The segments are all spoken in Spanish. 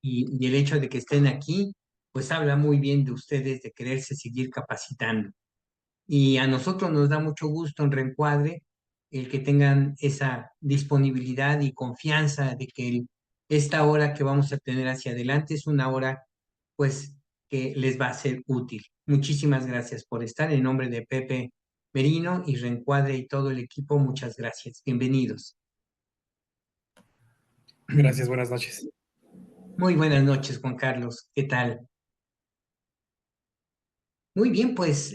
y el hecho de que estén aquí, pues habla muy bien de ustedes de quererse seguir capacitando. Y a nosotros nos da mucho gusto en Reencuadre el que tengan esa disponibilidad y confianza de que esta hora que vamos a tener hacia adelante es una hora, pues, que les va a ser útil. Muchísimas gracias por estar. En nombre de Pepe Merino y Reencuadre y todo el equipo, muchas gracias. Bienvenidos. Gracias, buenas noches. Muy buenas noches, Juan Carlos. ¿Qué tal? Muy bien, pues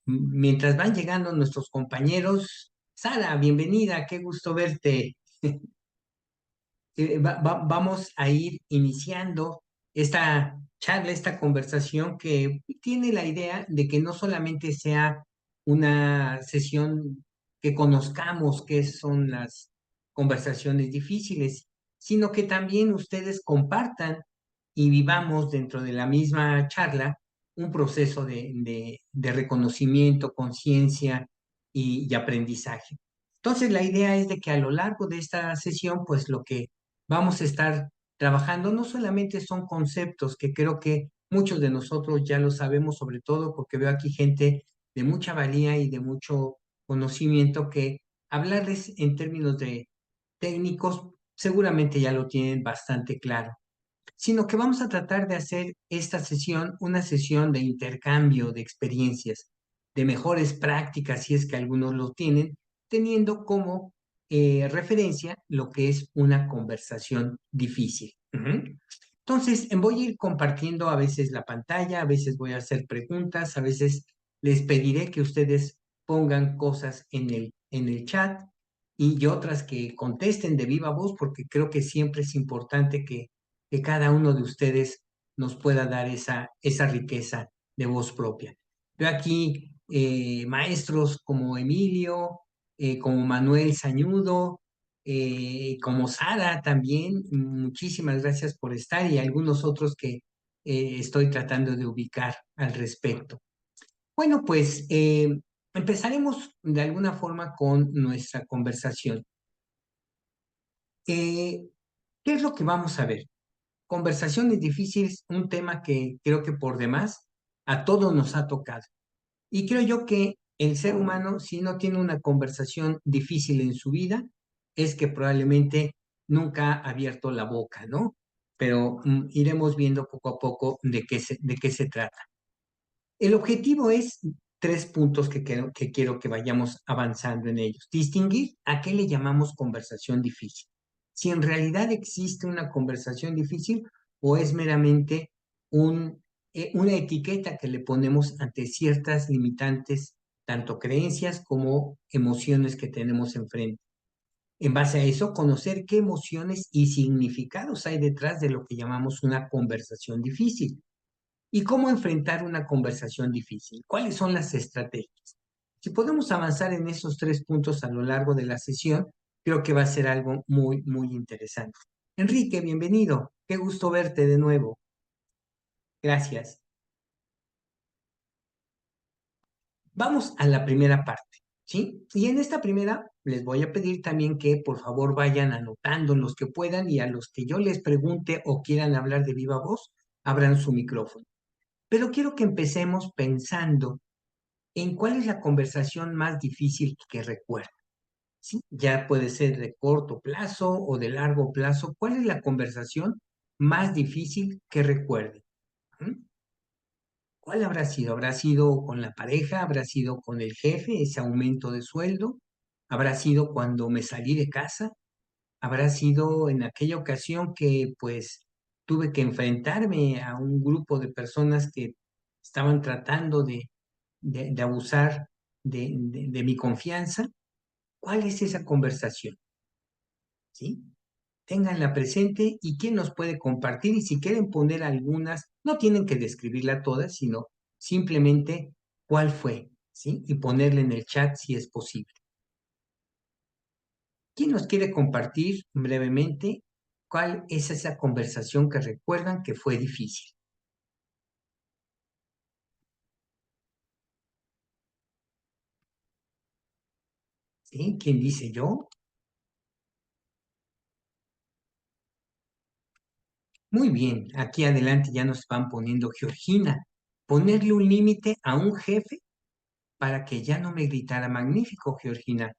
mientras van llegando nuestros compañeros, Sara, bienvenida, qué gusto verte. Vamos a ir iniciando esta charla, esta conversación que tiene la idea de que no solamente sea una sesión que conozcamos qué son las conversaciones difíciles, sino que también ustedes compartan y vivamos dentro de la misma charla un proceso de reconocimiento, conciencia y aprendizaje. Entonces, la idea es de que a lo largo de esta sesión, pues lo que vamos a estar trabajando no solamente son conceptos que creo que muchos de nosotros ya lo sabemos, sobre todo porque veo aquí gente de mucha valía y de mucho conocimiento que hablarles en términos de técnicos seguramente ya lo tienen bastante claro, sino que vamos a tratar de hacer esta sesión una sesión de intercambio de experiencias, de mejores prácticas, si es que algunos lo tienen, teniendo como referencia lo que es una conversación difícil. Ujú. Entonces, voy a ir compartiendo a veces la pantalla, a veces voy a hacer preguntas, a veces les pediré que ustedes pongan cosas en el chat y otras que contesten de viva voz, porque creo que siempre es importante que cada uno de ustedes nos pueda dar esa riqueza de voz propia. Veo aquí maestros como Emilio, como Manuel Sañudo, como Sara también. Muchísimas gracias por estar y algunos otros que estoy tratando de ubicar al respecto. Bueno, pues empezaremos de alguna forma con nuestra conversación. Eh, ¿Qué es lo que vamos a ver? Conversaciones difíciles, un tema que creo que por demás a todos nos ha tocado. Y creo yo que el ser humano, si no tiene una conversación difícil en su vida, es que probablemente nunca ha abierto la boca, ¿no? Pero iremos viendo poco a poco de qué se trata. El objetivo es tres puntos que quiero que vayamos avanzando en ellos. Distinguir a qué le llamamos conversación difícil. Si en realidad existe una conversación difícil o es meramente una etiqueta que le ponemos ante ciertas limitantes, tanto creencias como emociones que tenemos enfrente. En base a eso, conocer qué emociones y significados hay detrás de lo que llamamos una conversación difícil. ¿Y cómo enfrentar una conversación difícil? ¿Cuáles son las estrategias? Si podemos avanzar en esos tres puntos a lo largo de la sesión, creo que va a ser algo muy, muy interesante. Enrique, bienvenido. Qué gusto verte de nuevo. Gracias. Vamos a la primera parte, ¿sí? Y en esta primera les voy a pedir también que por favor vayan anotando los que puedan y a los que yo les pregunte o quieran hablar de viva voz, abran su micrófono. Pero quiero que empecemos pensando en cuál es la conversación más difícil que recuerda. ¿Sí? Ya puede ser de corto plazo o de largo plazo. ¿Cuál es la conversación más difícil que recuerde? ¿Mm? ¿Cuál habrá sido? ¿Habrá sido con la pareja? ¿Habrá sido con el jefe, ese aumento de sueldo? ¿Habrá sido cuando me salí de casa? ¿Habrá sido en aquella ocasión que pues tuve que enfrentarme a un grupo de personas que estaban tratando de abusar de mi confianza? ¿Cuál es esa conversación? ¿Sí? Ténganla presente y quién nos puede compartir y si quieren poner algunas, no tienen que describirla todas, sino simplemente cuál fue, ¿sí? Y ponerla en el chat si es posible. ¿Quién nos quiere compartir brevemente cuál es esa conversación que recuerdan que fue difícil? ¿Sí? ¿Quién dice yo? Muy bien, aquí adelante ya nos van poniendo Georgina. Ponerle un límite a un jefe para que ya no me gritara magnífico, Georgina.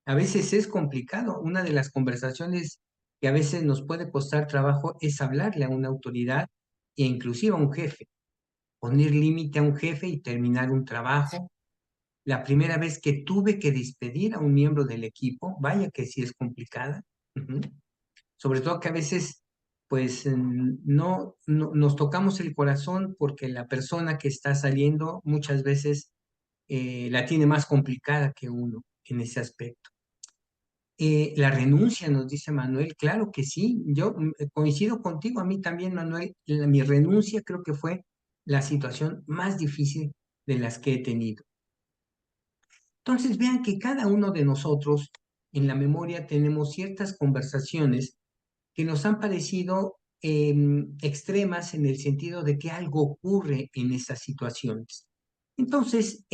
A veces es complicado. Una de las conversaciones que a veces nos puede costar trabajo es hablarle a una autoridad e inclusive a un jefe. Poner límite a un jefe y terminar un trabajo. La primera vez que tuve que despedir a un miembro del equipo, vaya que sí es complicada. Ujú. Sobre todo que a veces, pues, no nos tocamos el corazón porque la persona que está saliendo muchas veces la tiene más complicada que uno en ese aspecto. La renuncia, nos dice Manuel, claro que sí, yo coincido contigo, a mí también, Manuel, mi renuncia creo que fue la situación más difícil de las que he tenido. Entonces vean que cada uno de nosotros en la memoria tenemos ciertas conversaciones que nos han parecido extremas en el sentido de que algo ocurre en esas situaciones. Entonces,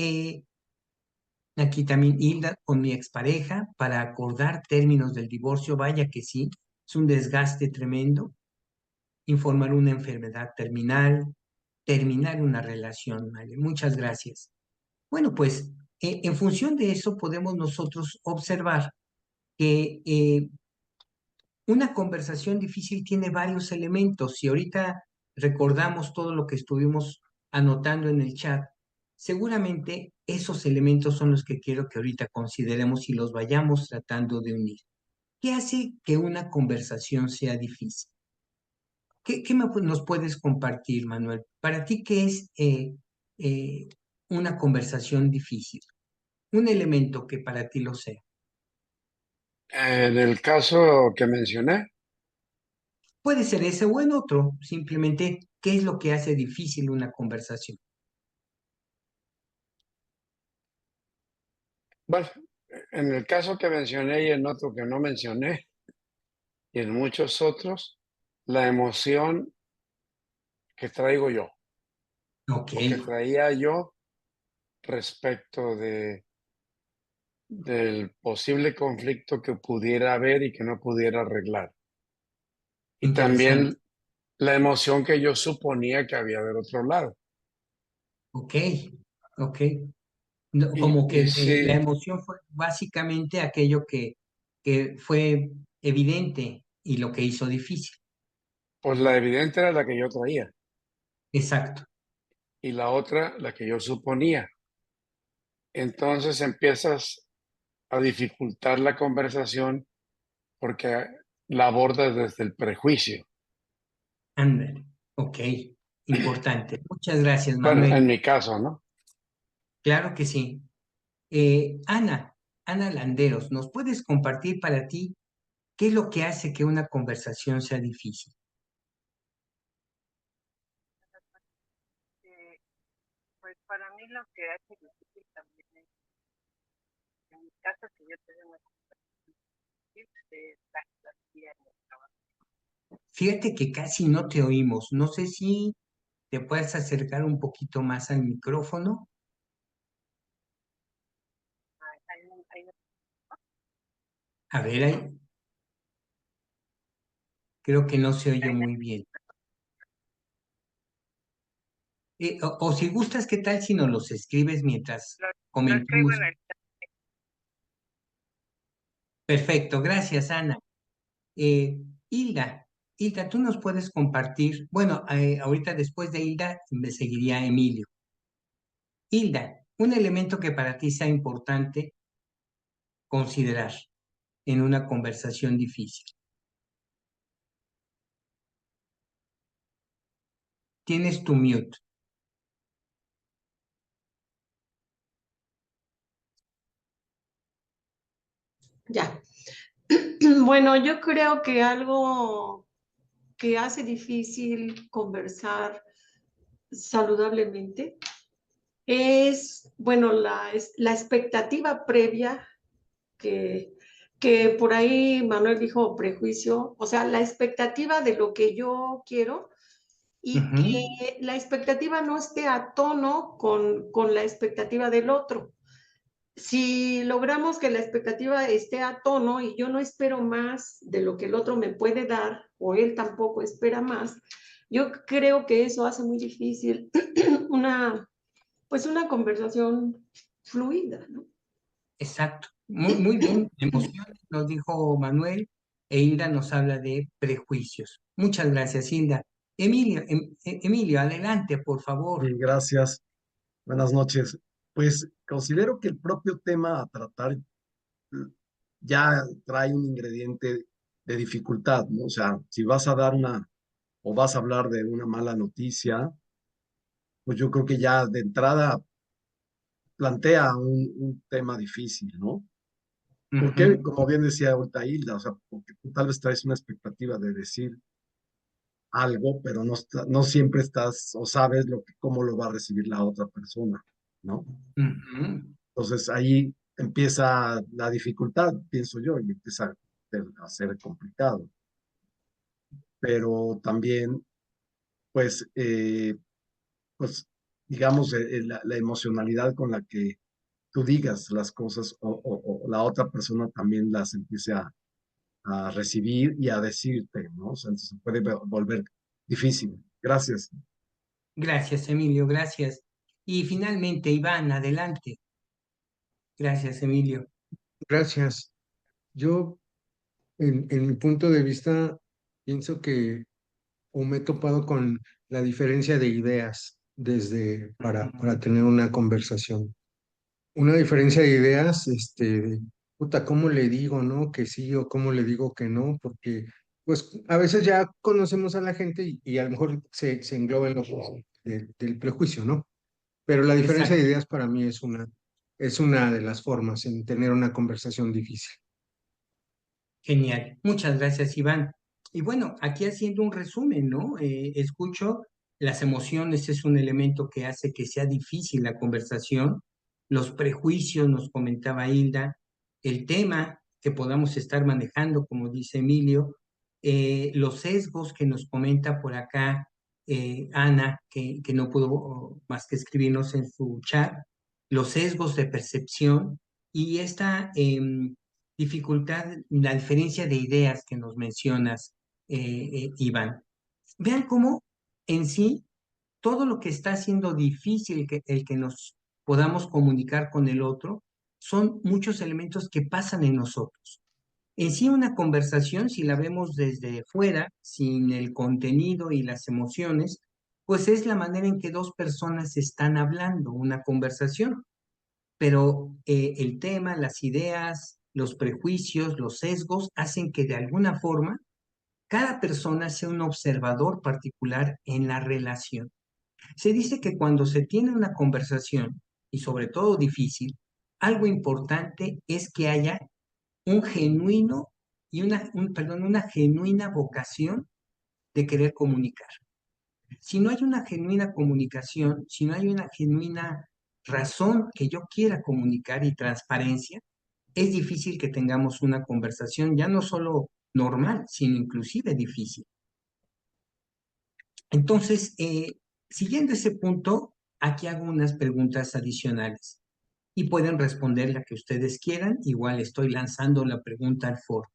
aquí también Hilda con mi expareja para acordar términos del divorcio, vaya que sí, es un desgaste tremendo, informar una enfermedad terminal, terminar una relación, ¿vale? Muchas gracias. Bueno, pues en función de eso podemos nosotros observar que una conversación difícil tiene varios elementos. Si ahorita recordamos todo lo que estuvimos anotando en el chat, seguramente esos elementos son los que quiero que ahorita consideremos y los vayamos tratando de unir. ¿Qué hace que una conversación sea difícil? Nos puedes compartir, Manuel? Para ti, ¿qué es eh, una conversación difícil? Un elemento que para ti lo sea. En el caso que mencioné, Puede ser ese o en otro, simplemente, ¿qué es lo que hace difícil una conversación? bueno, en el caso que mencioné y en otro que no mencioné, y en muchos otros, la emoción que traigo yo Ok, o que traía yo respecto del posible conflicto que pudiera haber y que no pudiera arreglar. Y interesante. también la emoción que yo suponía que había del otro lado. Ok, ok. Como que Y la sí, emoción fue básicamente aquello que fue evidente y lo que hizo difícil. pues la evidente era la que yo traía Exacto. y la otra la que yo suponía. Entonces empiezas a dificultar la conversación porque la abordas desde el prejuicio. Ándale. Ok, importante. Muchas gracias, Bueno, Manuel. en mi caso, ¿no? Claro que sí. Ana Landeros, ¿nos puedes compartir para ti qué es lo que hace que una conversación sea difícil? Pues para mí lo que hace difícil también es, en mi caso, que yo tengo una conversación de la jerarquía en el trabajo. Fíjate que casi no te oímos. No sé si te puedes acercar un poquito más al micrófono. Hay A ver, ahí creo que no se oye muy bien. O si gustas, ¿qué tal si nos los escribes mientras lo escribo comentamos? en el chat. Perfecto, gracias, Ana. Eh, Hilda, Hilda, tú nos puedes compartir, bueno, ahorita después de Hilda me seguiría Emilio. Hilda, un elemento que para ti sea importante considerar en una conversación difícil. Tienes tu mute. Ya. Bueno, yo creo que algo que hace difícil conversar saludablemente es, bueno, la expectativa previa que, que por ahí Manuel dijo prejuicio, o sea, la expectativa de lo que yo quiero y Ujú. que la expectativa no esté a tono con la expectativa del otro. si logramos que la expectativa esté a tono y yo no espero más de lo que el otro me puede dar, o él tampoco espera más, yo creo que eso hace muy difícil pues una conversación fluida, ¿no? Exacto. Muy bien. Emociones, nos dijo Manuel, e Hilda nos habla de prejuicios. Muchas gracias, Hilda. Emilio, Emilio, adelante, por favor. Y gracias. Buenas noches. Pues considero que el propio tema a tratar ya trae un ingrediente de dificultad, ¿no? O sea, si vas a dar una o vas a hablar de una mala noticia, pues yo creo que ya de entrada plantea un tema difícil, ¿no? Porque, Ujú. como bien decía ahorita Hilda, o sea, porque tú tal vez traes una expectativa de decir algo, pero no siempre estás o sabes cómo lo va a recibir la otra persona, ¿no? Ujú. Entonces ahí empieza la dificultad, pienso yo, y empieza a ser complicado. Pero también, pues, pues digamos, la emocionalidad con la que tú digas las cosas o la otra persona también las empiece a recibir y a decirte, ¿no? O sea, entonces puede volver difícil. Gracias. Gracias, Emilio, gracias. Y finalmente, Iván, adelante. Gracias, Emilio. Gracias. Yo, en mi punto de vista, pienso que o me he topado con la diferencia de ideas para tener una conversación. Una diferencia de ideas, puta, ¿cómo le digo, no? Que sí o cómo le digo que no, porque pues a veces ya conocemos a la gente y a lo mejor se engloba en los del prejuicio, ¿no? Pero la diferencia de Exacto. ideas para mí es una de las formas en tener una conversación difícil. Genial. Muchas gracias, Iván. Y bueno, aquí haciendo un resumen, ¿no? Escucho, las emociones es un elemento que hace que sea difícil la conversación, los prejuicios, nos comentaba Hilda, el tema que podamos estar manejando, como dice Emilio, los sesgos que nos comenta por acá Ana, que no pudo más que escribirnos en su chat, los sesgos de percepción y esta dificultad, la diferencia de ideas que nos mencionas, Iván. Vean cómo en sí todo lo que está haciendo difícil el que nos podamos comunicar con el otro son muchos elementos que pasan en nosotros. En sí una conversación, si la vemos desde fuera, sin el contenido y las emociones, pues es la manera en que dos personas están hablando, una conversación, pero el tema, las ideas, los prejuicios, los sesgos hacen que de alguna forma cada persona sea un observador particular en la relación. Se dice que cuando se tiene una conversación, y sobre todo difícil, algo importante es que haya un genuino y una genuina vocación de querer comunicar. Si no hay una genuina comunicación, si no hay una genuina razón que yo quiera comunicar y transparencia, es difícil que tengamos una conversación ya no solo normal, sino inclusive difícil. Entonces, siguiendo ese punto, aquí hago unas preguntas adicionales y pueden responder la que ustedes quieran. Igual estoy lanzando la pregunta al foro.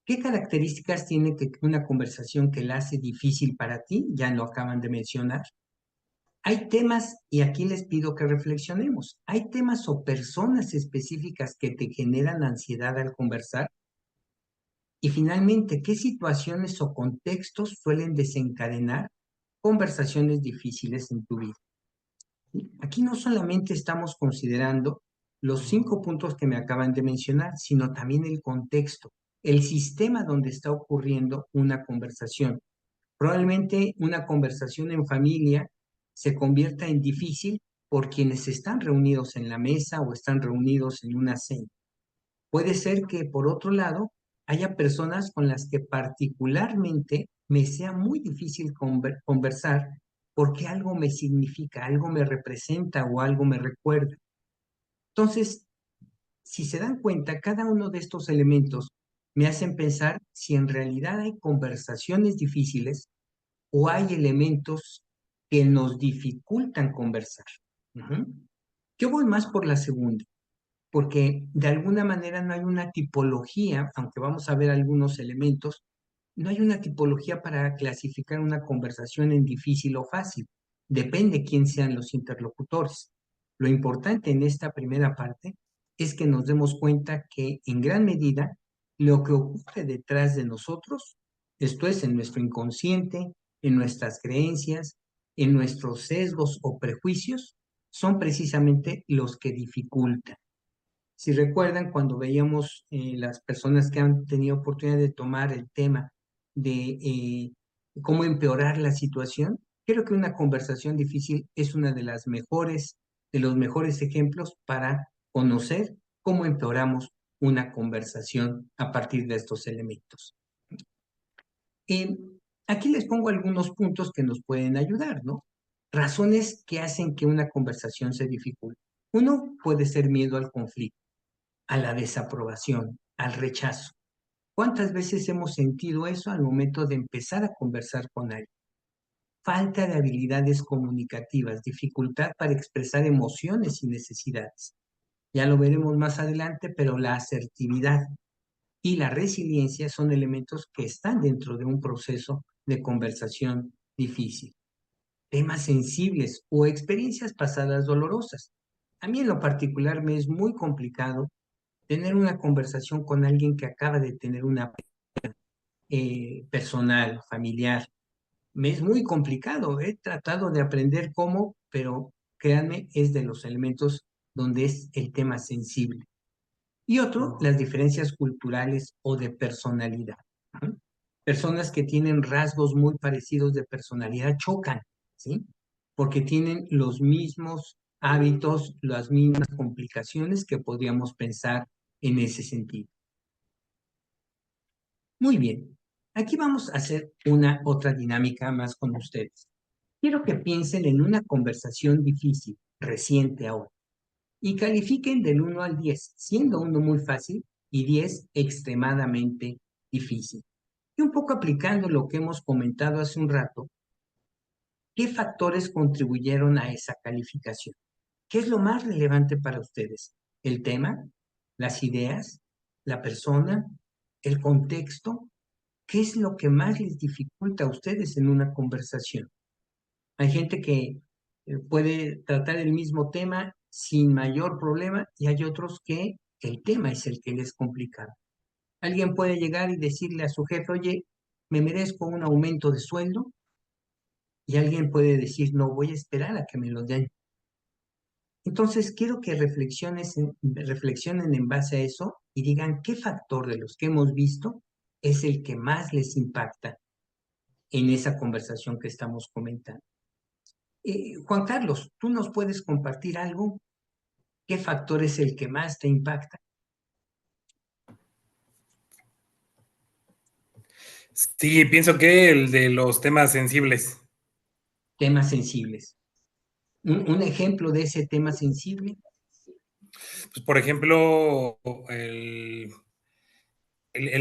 ¿Qué características tiene una conversación que la hace difícil para ti? Ya lo acaban de mencionar. Hay temas, y aquí les pido que reflexionemos, ¿hay temas o personas específicas que te generan ansiedad al conversar? Y finalmente, ¿qué situaciones o contextos suelen desencadenar conversaciones difíciles en tu vida? Aquí no solamente estamos considerando los 5 puntos que me acaban de mencionar, sino también el contexto, el sistema donde está ocurriendo una conversación. Probablemente una conversación en familia se convierta en difícil por quienes están reunidos en la mesa o están reunidos en una cena. Puede ser que, por otro lado, haya personas con las que particularmente me sea muy difícil conversar porque algo me significa, algo me representa o algo me recuerda. Entonces, si se dan cuenta, cada uno de estos elementos me hacen pensar si en realidad hay conversaciones difíciles o hay elementos que nos dificultan conversar. Yo voy más por la segunda. porque de alguna manera no hay una tipología, aunque vamos a ver algunos elementos, no hay una tipología para clasificar una conversación en difícil o fácil. Depende quién sean los interlocutores. Lo importante en esta primera parte es que nos demos cuenta que en gran medida lo que ocurre detrás de nosotros, esto es en nuestro inconsciente, en nuestras creencias, en nuestros sesgos o prejuicios, son precisamente los que dificultan. Si recuerdan, cuando veíamos las personas que han tenido oportunidad de tomar el tema de cómo empeorar la situación, creo que una conversación difícil es una de los mejores ejemplos para conocer cómo empeoramos una conversación a partir de estos elementos. Eh, Aquí les pongo algunos puntos que nos pueden ayudar, ¿no? Razones que hacen que una conversación se dificulte. Uno puede ser miedo al conflicto, a la desaprobación, al rechazo. ¿Cuántas veces hemos sentido eso al momento de empezar a conversar con alguien? Falta de habilidades comunicativas, dificultad para expresar emociones y necesidades. Ya lo veremos más adelante, pero la asertividad y la resiliencia son elementos que están dentro de un proceso de conversación difícil. Temas sensibles o experiencias pasadas dolorosas. A mí en lo particular me es muy complicado tener una conversación con alguien que acaba de tener una personal, familiar. Me es muy complicado. He tratado de aprender cómo, pero créanme, es de los elementos donde es el tema sensible. Y otro, las diferencias culturales o de personalidad. ¿No? Personas que tienen rasgos muy parecidos de personalidad chocan, ¿sí? Porque tienen los mismos hábitos, las mismas complicaciones que podríamos pensar en ese sentido. Muy bien, aquí vamos a hacer una otra dinámica más con ustedes. Quiero que piensen en una conversación difícil, reciente ahora, y califiquen del 1 al 10, siendo 1 muy fácil y 10 extremadamente difícil. Y un poco aplicando lo que hemos comentado hace un rato, ¿qué factores contribuyeron a esa calificación? ¿Qué es lo más relevante para ustedes? ¿El tema? ¿Las ideas? ¿La persona? ¿El contexto? ¿Qué es lo que más les dificulta a ustedes en una conversación? Hay gente que puede tratar el mismo tema sin mayor problema y hay otros que el tema es el que les complica. Alguien puede llegar y decirle a su jefe, oye, me merezco un aumento de sueldo, y alguien puede decir, no, voy a esperar a que me lo den. Entonces, quiero que reflexionen en base a eso y digan qué factor de los que hemos visto es el que más les impacta en esa conversación que estamos comentando. Juan Carlos, ¿tú nos puedes compartir algo? ¿Qué factor es el que más te impacta? Sí, pienso que el de los temas sensibles. Temas sensibles. ¿Un ejemplo de ese tema sensible? Pues, por ejemplo, el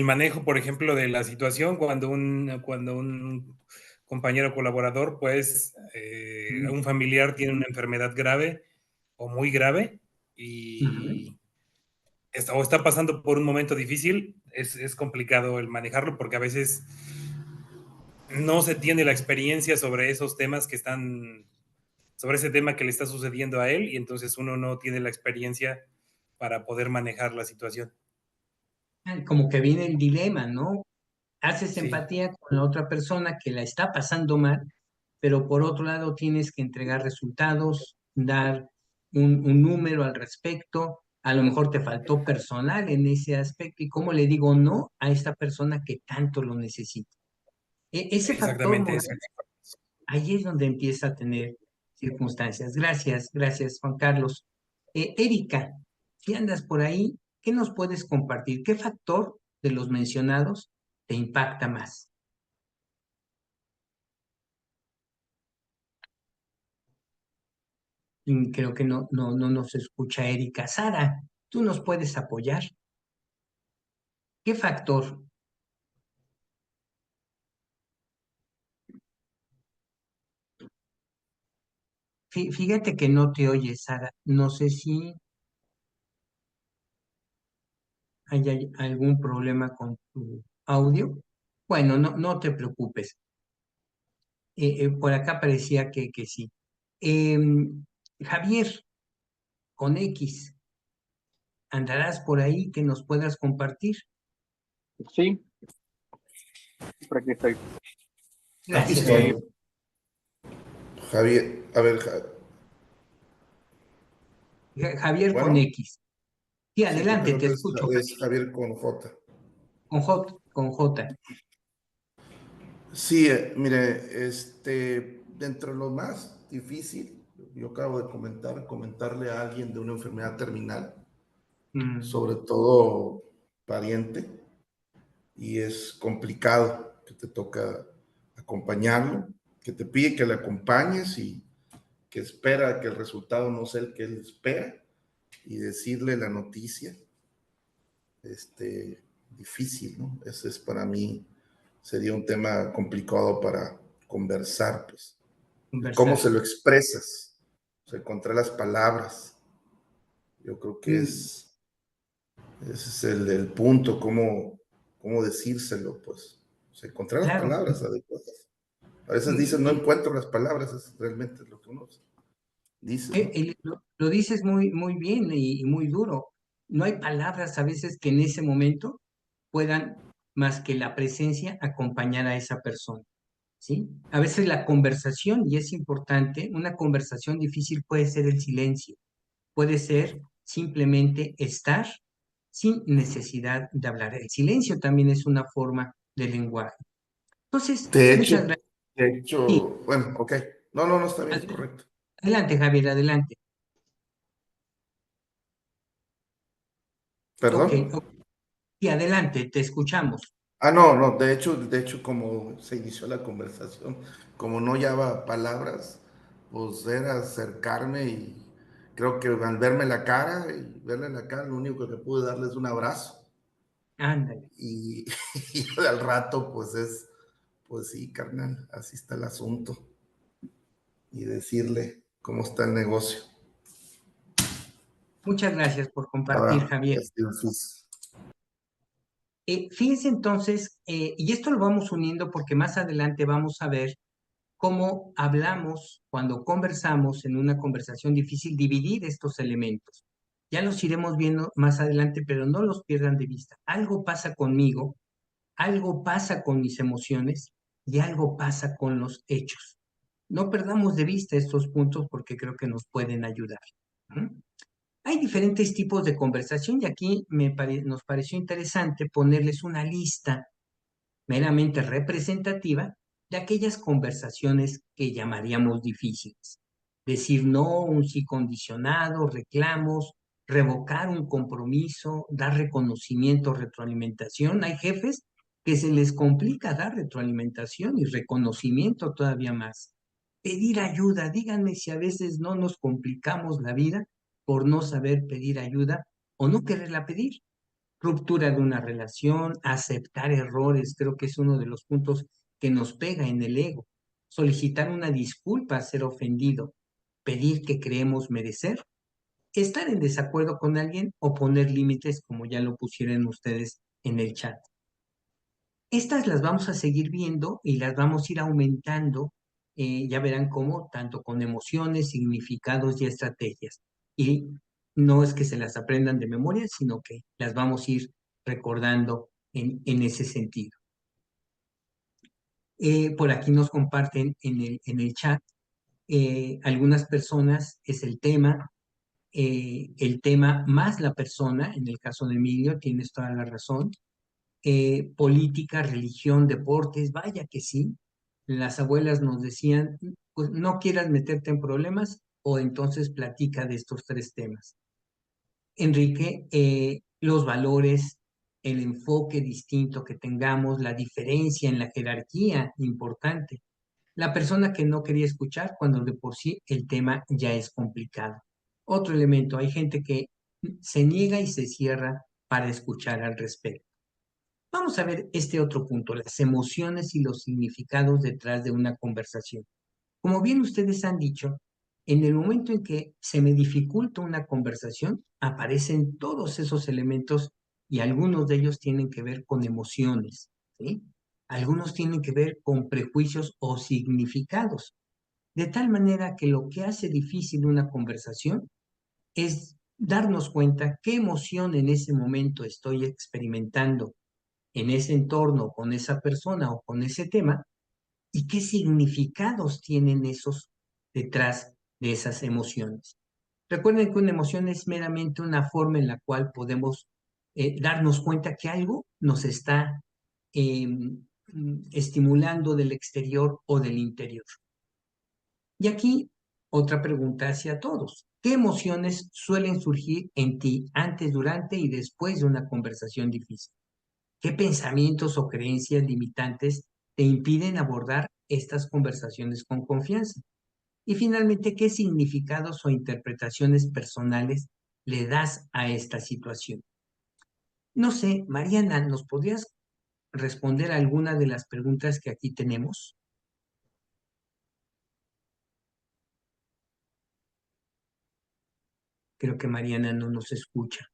manejo, por ejemplo, de la situación cuando un compañero colaborador, pues, un familiar tiene una enfermedad grave o muy grave y o está pasando por un momento difícil, es complicado el manejarlo porque a veces no se tiene la experiencia sobre esos temas que están, sobre ese tema que le está sucediendo a él y entonces uno no tiene la experiencia para poder manejar la situación. Como que viene el dilema, ¿no? Haces Sí, empatía con la otra persona que la está pasando mal, pero por otro lado tienes que entregar resultados, dar un número al respecto, a lo mejor te faltó personal en ese aspecto y cómo le digo no a esta persona que tanto lo necesita. Ese factor exactamente moral, eso. ahí es donde empieza a tener circunstancias. Gracias, gracias Juan Carlos. Erika, si andas por ahí, ¿qué nos puedes compartir? ¿Qué factor de los mencionados te impacta más? Creo que no nos escucha Erika. Sara, ¿tú nos puedes apoyar? ¿Qué factor? Fíjate que no te oyes, Sara. No sé si hay algún problema con tu audio. Bueno, no te preocupes. Por acá parecía que sí. Javier, con X, ¿andarás por ahí que nos puedas compartir? Sí, por aquí estoy. Aquí Gracias, estoy. Javier. Javier, a ver, Javier con bueno, X. Sí, sí, adelante, pero te escucho, es Javier con J. con J. Sí, mire, dentro de lo más difícil, yo acabo de comentarle a alguien de una enfermedad terminal, sobre todo pariente, y es complicado que te toca acompañarlo, que te pide que le acompañes y que espera que el resultado no sea el que él espera y decirle la noticia, difícil, ¿no? Ese es para mí, sería un tema complicado para conversar, pues. ¿Cómo se lo expresas? O sea, encontrar las palabras. Yo creo que ese es el punto, cómo decírselo, pues. O sea, encontrar las Claro, palabras adecuadas. A veces dicen, no encuentro las palabras, es realmente lo que uno dice, ¿no? lo dices muy bien y muy duro. No hay palabras a veces que en ese momento puedan, más que la presencia, acompañar a esa persona, ¿sí? A veces la conversación, y es importante, una conversación difícil puede ser el silencio, puede ser simplemente estar sin necesidad de hablar. El silencio también es una forma de lenguaje. Entonces, De hecho, muchas gracias. Sí, bueno, ok. No, está bien, correcto. adelante, Javier, adelante. ¿Perdón? Ok, y adelante, te escuchamos. No, de hecho, como se inició la conversación, como no llevaba palabras, pues era acercarme y creo que al verme la cara y verle la cara, lo único que pude darle es un abrazo. Ándale. Y, y al rato, pues sí, carnal, así está el asunto. Y decirle cómo está el negocio. Muchas gracias por compartir, Javier. Es difícil. Fíjense entonces, y esto lo vamos uniendo porque más adelante vamos a ver cómo hablamos cuando conversamos en una conversación difícil, dividir estos elementos. Ya los iremos viendo más adelante, pero no los pierdan de vista. Algo pasa conmigo, algo pasa con mis emociones y algo pasa con los hechos. No perdamos de vista estos puntos porque creo que nos pueden ayudar. Hay diferentes tipos de conversación y aquí nos pareció interesante ponerles una lista meramente representativa de aquellas conversaciones que llamaríamos difíciles. Decir no, un sí condicionado, reclamos, revocar un compromiso, dar reconocimiento, retroalimentación. Hay jefes que se les complica dar retroalimentación y reconocimiento todavía más. Pedir ayuda, díganme si a veces no nos complicamos la vida por no saber pedir ayuda o no quererla pedir. Ruptura de una relación, aceptar errores, creo que es uno de los puntos que nos pega en el ego. Solicitar una disculpa, ser ofendido, pedir que creemos merecer, estar en desacuerdo con alguien o poner límites, como ya lo pusieron ustedes en el chat. Estas las vamos a seguir viendo y las vamos a ir aumentando, ya verán cómo, tanto con emociones, significados y estrategias. Y no es que se las aprendan de memoria, sino que las vamos a ir recordando en ese sentido. Por aquí nos comparten en el chat, algunas personas es el tema más la persona, en el caso de Emilio, tienes toda la razón, política, religión, deportes, vaya que sí. Las abuelas nos decían, pues no quieras meterte en problemas o entonces platica de estos tres temas. Enrique, los valores, el enfoque distinto que tengamos, la diferencia en la jerarquía importante. La persona que no quería escuchar cuando de por sí el tema ya es complicado. Otro elemento, hay gente que se niega y se cierra para escuchar al respecto. Vamos a ver este otro punto, las emociones y los significados detrás de una conversación. Como bien ustedes han dicho, en el momento en que se me dificulta una conversación, aparecen todos esos elementos y algunos de ellos tienen que ver con emociones, ¿sí? Algunos tienen que ver con prejuicios o significados, de tal manera que lo que hace difícil una conversación es darnos cuenta qué emoción en ese momento estoy experimentando en ese entorno, con esa persona o con ese tema, y qué significados tienen esos detrás de esas emociones. Recuerden que una emoción es meramente una forma en la cual podemos darnos cuenta que algo nos está eh, estimulando del exterior o del interior. Y aquí otra pregunta hacia todos. ¿Qué emociones suelen surgir en ti antes, durante y después de una conversación difícil? ¿Qué pensamientos o creencias limitantes te impiden abordar estas conversaciones con confianza? Y finalmente, ¿qué significados o interpretaciones personales le das a esta situación? No sé, Mariana, ¿nos podrías responder a alguna de las preguntas que aquí tenemos? Creo que Mariana no nos escucha.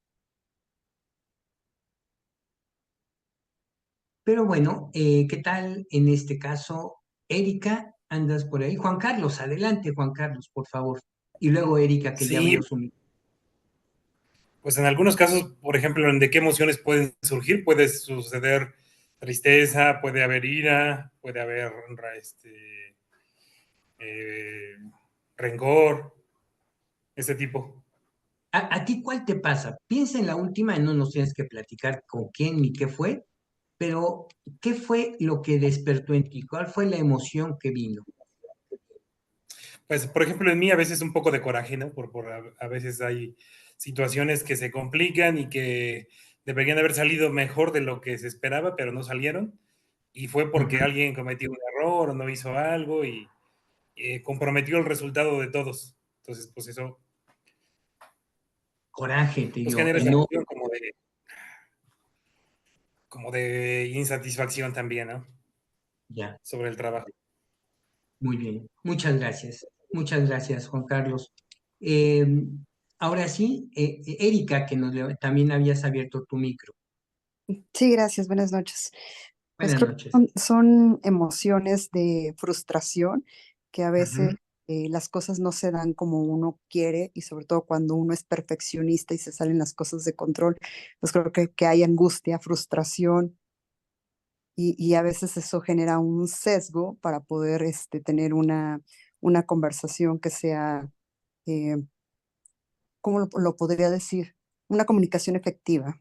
Pero bueno, ¿qué tal en este caso? Erika, andas por ahí. Juan Carlos, adelante, Juan Carlos, por favor. Y luego Erika, que ya Sí, abrió su micrófono. pues en algunos casos, por ejemplo, ¿de qué emociones pueden surgir? Puede suceder tristeza, puede haber ira, puede haber eh, rencor, ese tipo. ¿A ti cuál te pasa? Piensa en la última, no nos tienes que platicar con quién ni qué fue, pero ¿qué fue lo que despertó en ti? ¿Cuál fue la emoción que vino? Pues, por ejemplo, en mí a veces un poco de coraje, ¿no? A veces hay situaciones que se complican y que deberían haber salido mejor de lo que se esperaba, pero no salieron. Y fue porque Ujú. alguien cometió un error o no hizo algo y comprometió el resultado de todos. Entonces, pues eso Coraje te pues dio, genera esa enojo, emoción como de insatisfacción también, ¿no? ya, Sobre el trabajo. muy bien. Muchas gracias, Juan Carlos. Eh, ahora sí, Erika, que también habías abierto tu micro. Sí, gracias, buenas noches. Pues Buenas creo que noches. son emociones de frustración que a veces Ujú. las cosas no se dan como uno quiere y sobre todo cuando uno es perfeccionista y se salen las cosas de control, pues creo que hay angustia, frustración y a veces eso genera un sesgo para poder tener una conversación que sea, eh, ¿cómo lo podría decir? Una comunicación efectiva.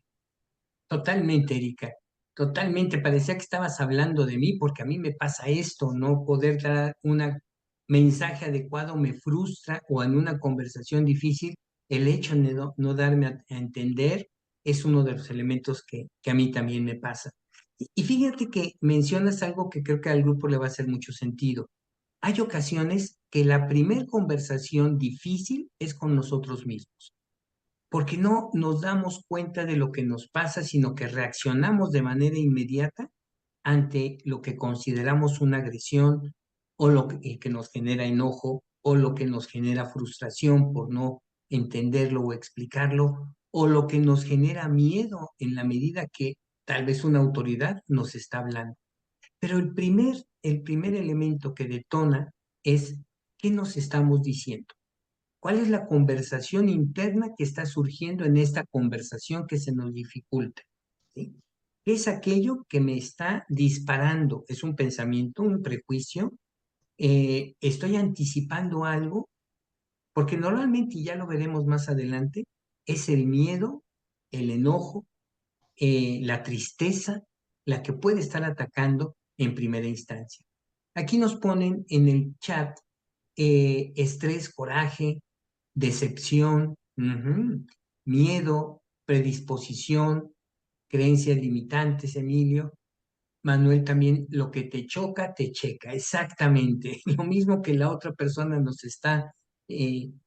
Totalmente, Erika. Totalmente. Parecía que estabas hablando de mí porque a mí me pasa esto, no poder dar un mensaje adecuado me frustra o en una conversación difícil, el hecho de no darme a entender es uno de los elementos que a mí también me pasa. Y fíjate que mencionas algo que creo que al grupo le va a hacer mucho sentido. Hay ocasiones que la primer conversación difícil es con nosotros mismos porque no nos damos cuenta de lo que nos pasa, sino que reaccionamos de manera inmediata ante lo que consideramos una agresión o que nos genera enojo o lo que nos genera frustración por no entenderlo o explicarlo o lo que nos genera miedo en la medida que tal vez una autoridad nos está hablando. Pero el primer elemento que detona es qué nos estamos diciendo. ¿Cuál es la conversación interna que está surgiendo en esta conversación que se nos dificulta? ¿Sí? ¿Qué es aquello que me está disparando? ¿Es un pensamiento, un prejuicio? ¿Estoy anticipando algo? Porque normalmente, y ya lo veremos más adelante, es el miedo, el enojo, la tristeza, la que puede estar atacando en primera instancia. Aquí nos ponen en el chat estrés, coraje, decepción, miedo, predisposición, creencias limitantes, Emilio. Manuel también, lo que te choca, te checa, exactamente. Lo mismo que la otra persona nos está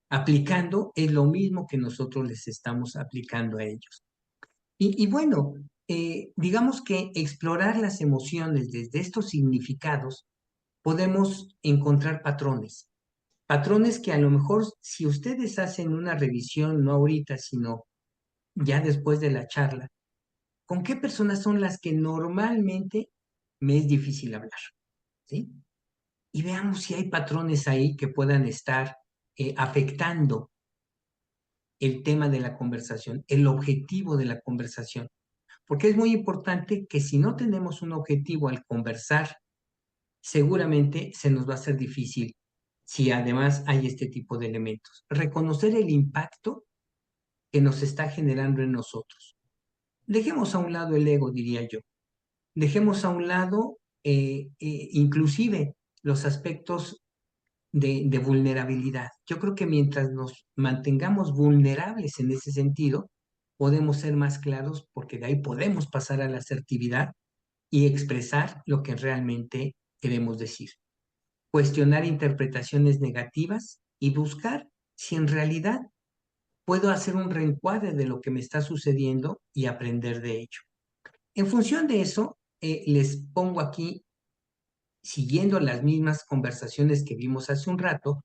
aplicando, es lo mismo que nosotros les estamos aplicando a ellos. Y bueno, digamos que explorar las emociones desde estos significados, podemos encontrar patrones. Patrones que a lo mejor si ustedes hacen una revisión, no ahorita, sino ya después de la charla, ¿con qué personas son las que normalmente me es difícil hablar? ¿Sí? Y veamos si hay patrones ahí que puedan estar afectando el tema de la conversación, el objetivo de la conversación. Porque es muy importante que si no tenemos un objetivo al conversar, seguramente se nos va a hacer difícil si además hay este tipo de elementos. Reconocer el impacto que nos está generando en nosotros. Dejemos a un lado el ego, diría yo. Dejemos a un lado inclusive los aspectos de vulnerabilidad. Yo creo que mientras nos mantengamos vulnerables en ese sentido, podemos ser más claros porque de ahí podemos pasar a la asertividad y expresar lo que realmente queremos decir. Cuestionar interpretaciones negativas y buscar si en realidad puedo hacer un reencuadre de lo que me está sucediendo y aprender de ello. En función de eso, les pongo aquí, siguiendo las mismas conversaciones que vimos hace un rato,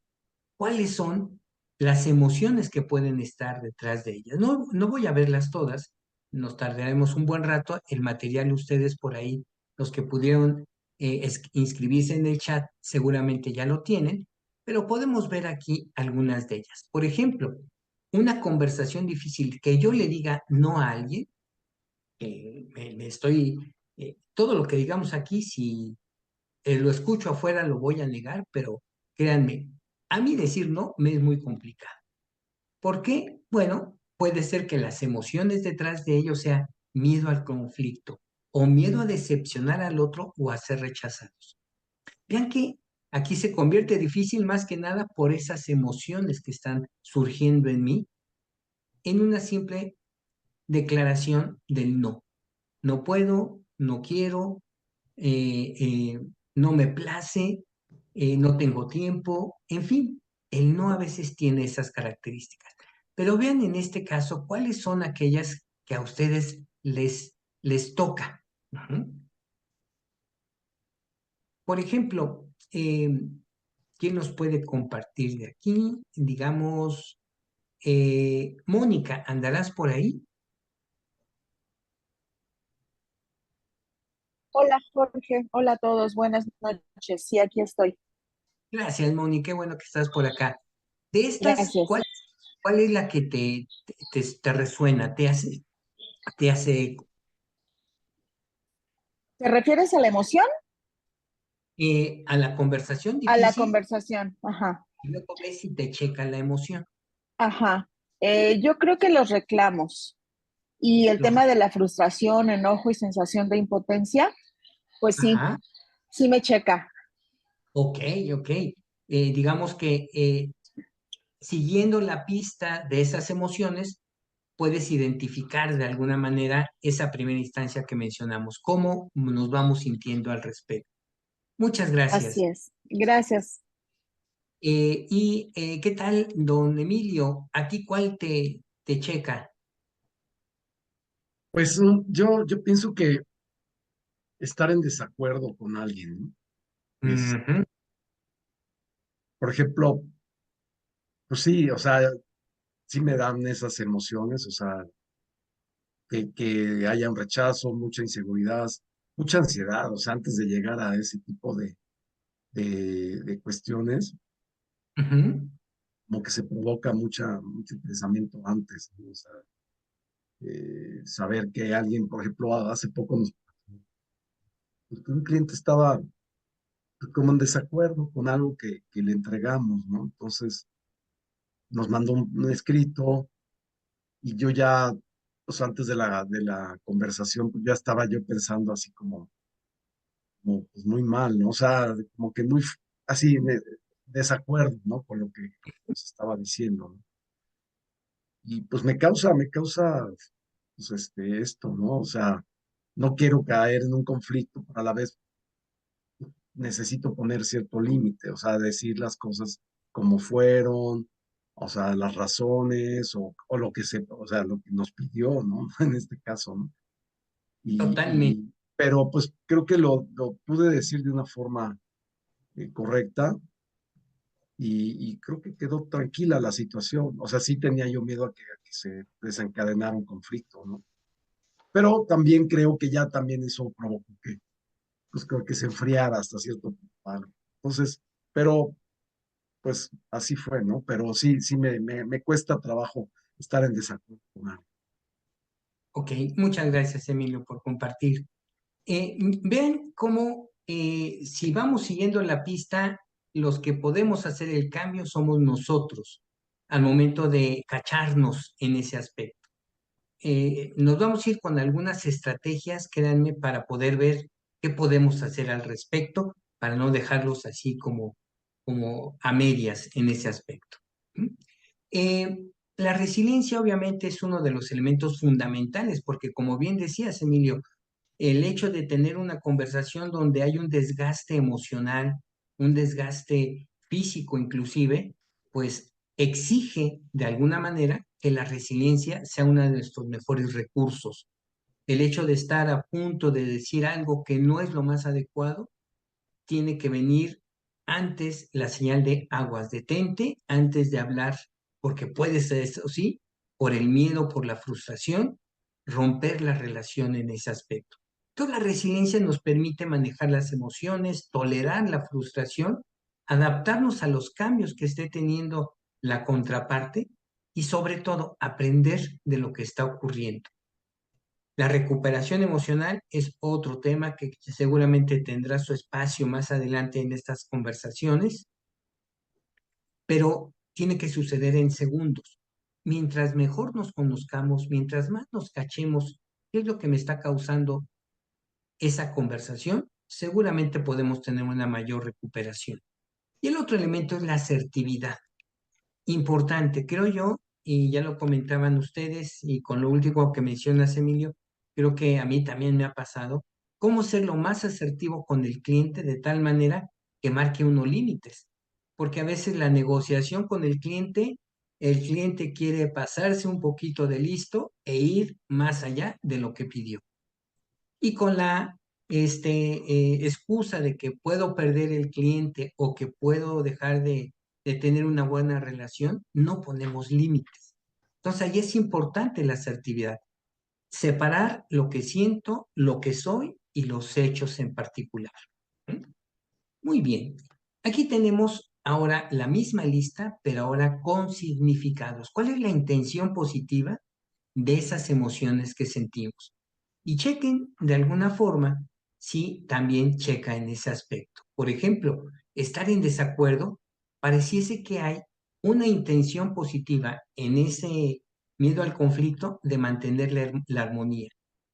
cuáles son las emociones que pueden estar detrás de ellas. No, no voy a verlas todas, nos tardaremos un buen rato. El material ustedes por ahí, los que pudieron inscribirse en el chat, seguramente ya lo tienen, pero podemos ver aquí algunas de ellas. Por ejemplo, una conversación difícil que yo le diga no a alguien, todo lo que digamos aquí, si lo escucho afuera, lo voy a negar, pero créanme, a mí decir no me es muy complicado. ¿Por qué? Bueno, puede ser que las emociones detrás de ello sea miedo al conflicto o miedo a decepcionar al otro o a ser rechazados. Vean que aquí se convierte difícil más que nada por esas emociones que están surgiendo en mí en una simple declaración del no. No puedo, no quiero, no me place, no tengo tiempo, en fin, el no a veces tiene esas características. Pero vean en este caso cuáles son aquellas que a ustedes les toca. Por ejemplo, ¿quién nos puede compartir de aquí? Digamos, Mónica, ¿andarás por ahí? Hola Jorge, hola a todos, buenas noches. Sí, aquí estoy. Gracias, Mónica, qué bueno que estás por acá. De estas, Gracias. ¿cuál es la que te resuena, te hace eco? ¿Te refieres a la emoción? A la conversación A la difícil conversación, ajá, y luego ves si te checa la emoción. ajá. Yo creo que los reclamos y el Los- tema de la frustración, enojo y sensación de impotencia, pues sí, Ajá, sí me checa. ok, ok. Digamos que siguiendo la pista de esas emociones, puedes identificar de alguna manera esa primera instancia que mencionamos, cómo nos vamos sintiendo al respecto. Muchas Así gracias. es. Gracias. ¿Qué tal, don Emilio? ¿A ti cuál te checa? Pues yo pienso que estar en desacuerdo con alguien, ¿no? Ujú, Por ejemplo, pues sí, o sea, sí me dan esas emociones, o sea, que haya un rechazo, mucha inseguridad, mucha ansiedad, o sea, antes de llegar a ese tipo de cuestiones, ujú. como que se provoca mucho pensamiento antes, ¿no? O sea, saber que alguien, por ejemplo, hace poco pues, que un cliente estaba como en desacuerdo con algo que le entregamos, ¿no? Entonces nos mandó un escrito y yo ya, pues antes de la conversación, pues ya estaba yo pensando así como pues muy mal, ¿no? O sea, como que muy así desacuerdo, ¿no? Con lo que nos estaba diciendo, ¿no? Y pues me causa, pues esto, ¿no? O sea, no quiero caer en un conflicto, pero a la vez necesito poner cierto límite, o sea, decir las cosas como fueron, o sea, las razones o lo que o sea, lo que nos pidió, ¿no? En este caso, ¿no? Totalmente. Pero pues creo que lo pude decir de una forma correcta y creo que quedó tranquila la situación. O sea, sí tenía yo miedo a que se desencadenara un conflicto, ¿no? pero también creo que ya también eso provocó que, pues creo que se enfriara hasta cierto punto. Algo. Entonces, pero pues así fue, ¿no? Pero sí, sí me cuesta trabajo estar en desacuerdo con algo. Ok, muchas gracias, Emilio, por compartir. Vean cómo si vamos siguiendo la pista, los que podemos hacer el cambio somos nosotros al momento de cacharnos en ese aspecto. Nos vamos a ir con algunas estrategias, créanme, para poder ver qué podemos hacer al respecto, para no dejarlos así como a medias en ese aspecto. ¿Mm? Eh, la resiliencia obviamente es uno de los elementos fundamentales, porque como bien decías, Emilio, el hecho de tener una conversación donde hay un desgaste emocional, un desgaste físico inclusive, pues exige de alguna manera que la resiliencia sea uno de nuestros mejores recursos. El hecho de estar a punto de decir algo que no es lo más adecuado, tiene que venir antes la señal de aguas, detente antes de hablar, porque puede ser eso sí, por el miedo, por la frustración, romper la relación en ese aspecto. Entonces la resiliencia nos permite manejar las emociones, tolerar la frustración, adaptarnos a los cambios que esté teniendo la contraparte y sobre todo aprender de lo que está ocurriendo. La recuperación emocional es otro tema que seguramente tendrá su espacio más adelante en estas conversaciones, pero tiene que suceder en segundos. Mientras mejor nos conozcamos, mientras más nos cachemos qué es lo que me está causando esa conversación, seguramente podemos tener una mayor recuperación. Y el otro elemento es la asertividad. Importante, creo yo, y ya lo comentaban ustedes, y con lo último que mencionas, Emilio, creo que a mí también me ha pasado, cómo ser lo más asertivo con el cliente de tal manera que marque unos límites. Porque a veces la negociación con el cliente quiere pasarse un poquito de listo e ir más allá de lo que pidió. Y con la excusa de que puedo perder el cliente o que puedo dejar de tener una buena relación, no ponemos límites. Entonces ahí es importante la asertividad. Separar lo que siento, lo que soy y los hechos en particular. ¿Mm? Muy bien. Aquí tenemos ahora la misma lista, pero ahora con significados. ¿Cuál es la intención positiva de esas emociones que sentimos? Y chequen de alguna forma si también checa en ese aspecto. Por ejemplo, estar en desacuerdo, pareciese que hay una intención positiva en ese miedo al conflicto de mantener la armonía,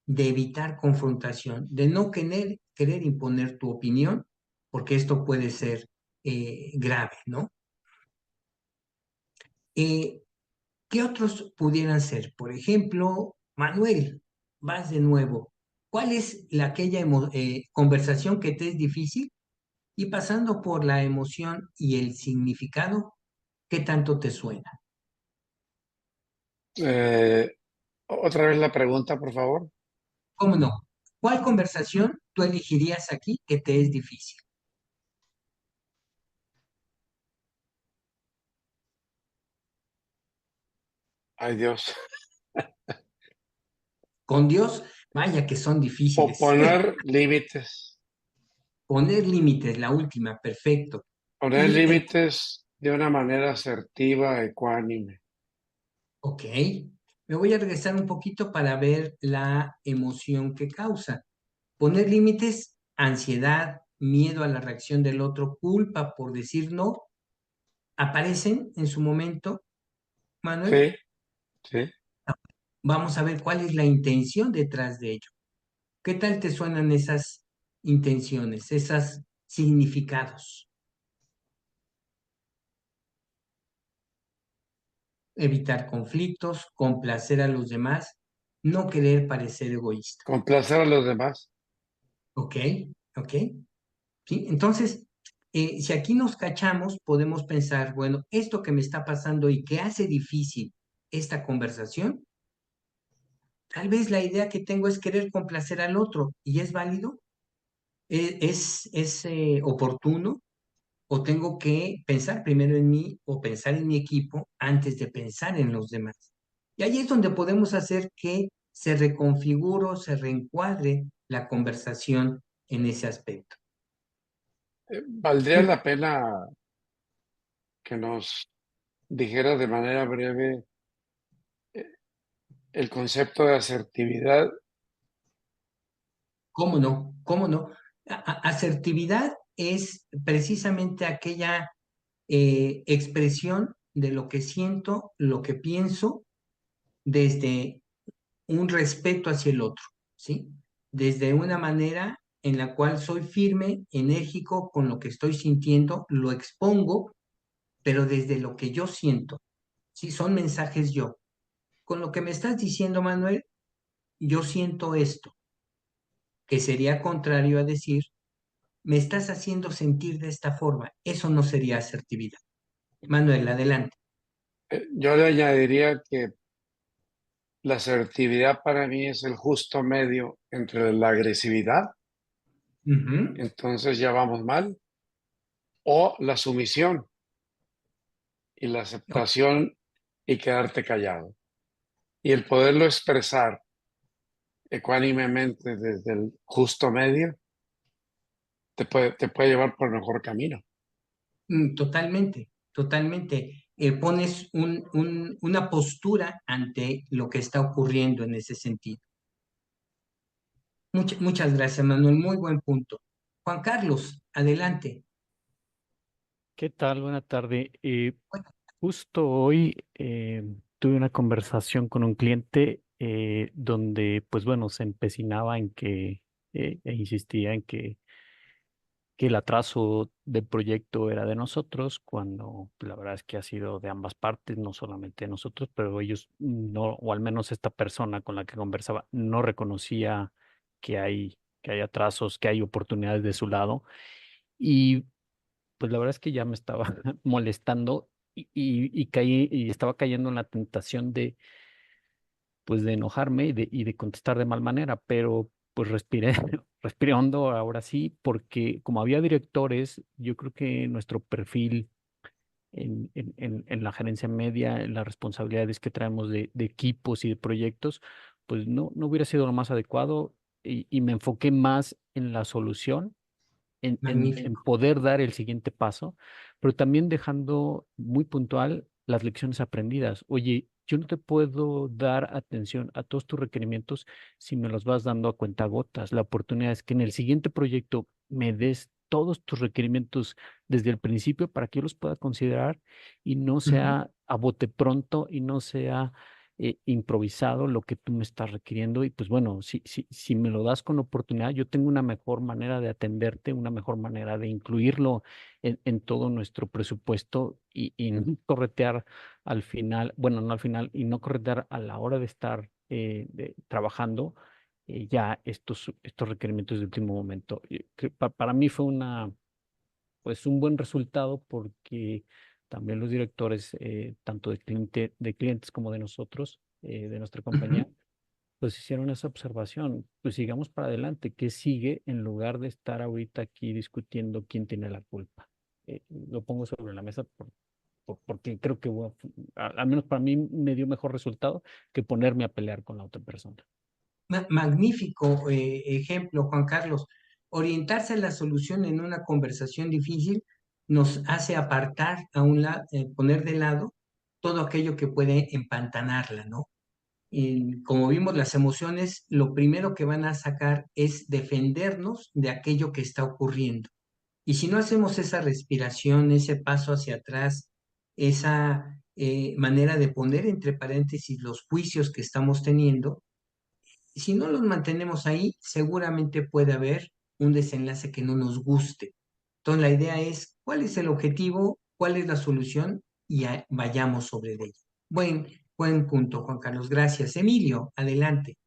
de evitar confrontación, de no querer imponer tu opinión, porque esto puede ser grave, ¿no? Eh, ¿Qué otros pudieran ser? Por ejemplo, Manuel, vas de nuevo. ¿Cuál es aquella conversación que te es difícil? Y pasando por la emoción y el significado, ¿qué tanto te suena? Otra vez la pregunta, por favor. ¿Cómo no? ¿Cuál conversación tú elegirías aquí que te es difícil? Ay, Dios. Con Dios, vaya que son O difíciles. poner límites. Poner límites, la última, perfecto. Poner Y límites de una manera asertiva, ecuánime. ok, me voy a regresar un poquito para ver la emoción que causa. Poner límites, ansiedad, miedo a la reacción del otro, culpa por decir no, aparecen en su momento, Manuel. Sí, sí. Vamos a ver cuál es la intención detrás de ello. ¿Qué tal te suenan esas intenciones, esos significados? Evitar conflictos, complacer a los demás, no querer parecer egoísta. Complacer a los demás. ¿Ok? ¿Ok? ¿Sí? Entonces, si aquí nos cachamos, podemos pensar, bueno, esto que me está pasando y que hace difícil esta conversación, tal vez la idea que tengo es querer complacer al otro y es válido, es oportuno o tengo que pensar primero en mí o pensar en mi equipo antes de pensar en los demás. Y ahí es donde podemos hacer que se reconfigure, se reencuadre la conversación en ese aspecto. ¿Valdría la pena que nos dijera de manera breve el concepto de asertividad? ¿Cómo no? ¿Cómo no? Asertividad es precisamente aquella expresión de lo que siento, lo que pienso, desde un respeto hacia el otro, ¿sí? Desde una manera en la cual soy firme, enérgico con lo que estoy sintiendo, lo expongo, pero desde lo que yo siento, ¿sí? Son mensajes yo. Con lo que me estás diciendo, Manuel, yo siento esto, que sería contrario a decir, me estás haciendo sentir de esta forma. Eso no sería asertividad. Manuel, adelante. Yo le añadiría que la asertividad para mí es el justo medio entre la agresividad, entonces ya vamos mal, o la sumisión y la aceptación y quedarte callado. Y el poderlo expresar ecuánimemente desde el justo medio te puede llevar por el mejor camino. Totalmente, totalmente. Pones una postura ante lo que está ocurriendo en ese sentido. Muchas gracias, Manuel. Muy buen punto. Juan Carlos, adelante. ¿Qué tal? Buena tarde. Justo hoy tuve una conversación con un cliente donde, pues bueno, se empecinaba en que, e insistía en que el atraso del proyecto era de nosotros, cuando la verdad es que ha sido de ambas partes, no solamente de nosotros, pero ellos no, o al menos esta persona con la que conversaba, no reconocía que hay atrasos, que hay oportunidades de su lado. Y pues la verdad es que ya me estaba molestando y caí y estaba cayendo en la tentación de, pues, de enojarme y de contestar de mal manera, pero pues respiré, respiré hondo ahora sí, porque como había directores, yo creo que nuestro perfil en la gerencia media, en las responsabilidades que traemos de equipos y de proyectos, pues no hubiera sido lo más adecuado y me enfoqué más en la solución en Magnífico. poder dar el siguiente paso, pero también dejando muy puntual las lecciones aprendidas. Oye, yo no te puedo dar atención a todos tus requerimientos si me los vas dando a cuentagotas. La oportunidad es que en el siguiente proyecto me des todos tus requerimientos desde el principio para que yo los pueda considerar y no sea a bote pronto y no sea improvisado lo que tú me estás requiriendo. Y pues bueno, si me lo das con oportunidad, yo tengo una mejor manera de atenderte, una mejor manera de incluirlo en todo nuestro presupuesto y no corretear al final, bueno, no al final, y no corretear a la hora de estar trabajando ya estos requerimientos de último momento. Para mí fue pues un buen resultado porque también los directores, tanto de clientes como de nosotros, de nuestra compañía, pues hicieron esa observación. Pues sigamos para adelante. ¿Qué sigue en lugar de estar ahorita aquí discutiendo quién tiene la culpa? Lo pongo sobre la mesa porque creo que al menos para mí me dio mejor resultado que ponerme a pelear con la otra persona. Magnífico ejemplo, Juan Carlos. Orientarse a la solución en una conversación difícil nos hace apartar a un lado, poner de lado todo aquello que puede empantanarla, ¿no? Y como vimos, las emociones, lo primero que van a sacar es defendernos de aquello que está ocurriendo. Y si no hacemos esa respiración, ese paso hacia atrás, esa manera de poner entre paréntesis los juicios que estamos teniendo, si no los mantenemos ahí, seguramente puede haber un desenlace que no nos guste. Entonces, la idea es, ¿cuál es el objetivo? ¿Cuál es la solución? Y vayamos sobre ello. Buen punto, Juan Carlos. Gracias. Emilio, adelante.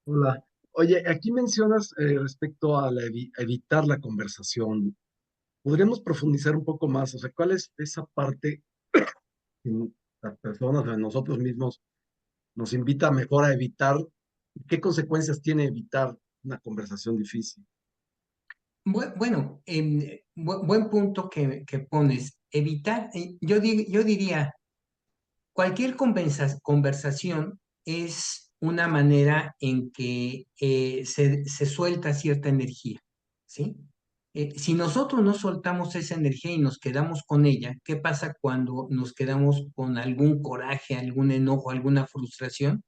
Hola. Oye, aquí mencionas respecto a evitar la conversación. ¿Podríamos profundizar un poco más? O sea, ¿cuál es esa parte en las personas, en nosotros mismos, nos invita mejor a evitar? ¿Qué consecuencias tiene evitar una conversación difícil? Bueno, buen punto que pones. Evitar, yo diría, cualquier conversación es una manera en que se suelta cierta energía, ¿sí? Si nosotros no soltamos esa energía y nos quedamos con ella, ¿qué pasa cuando nos quedamos con algún coraje, algún enojo, alguna frustración?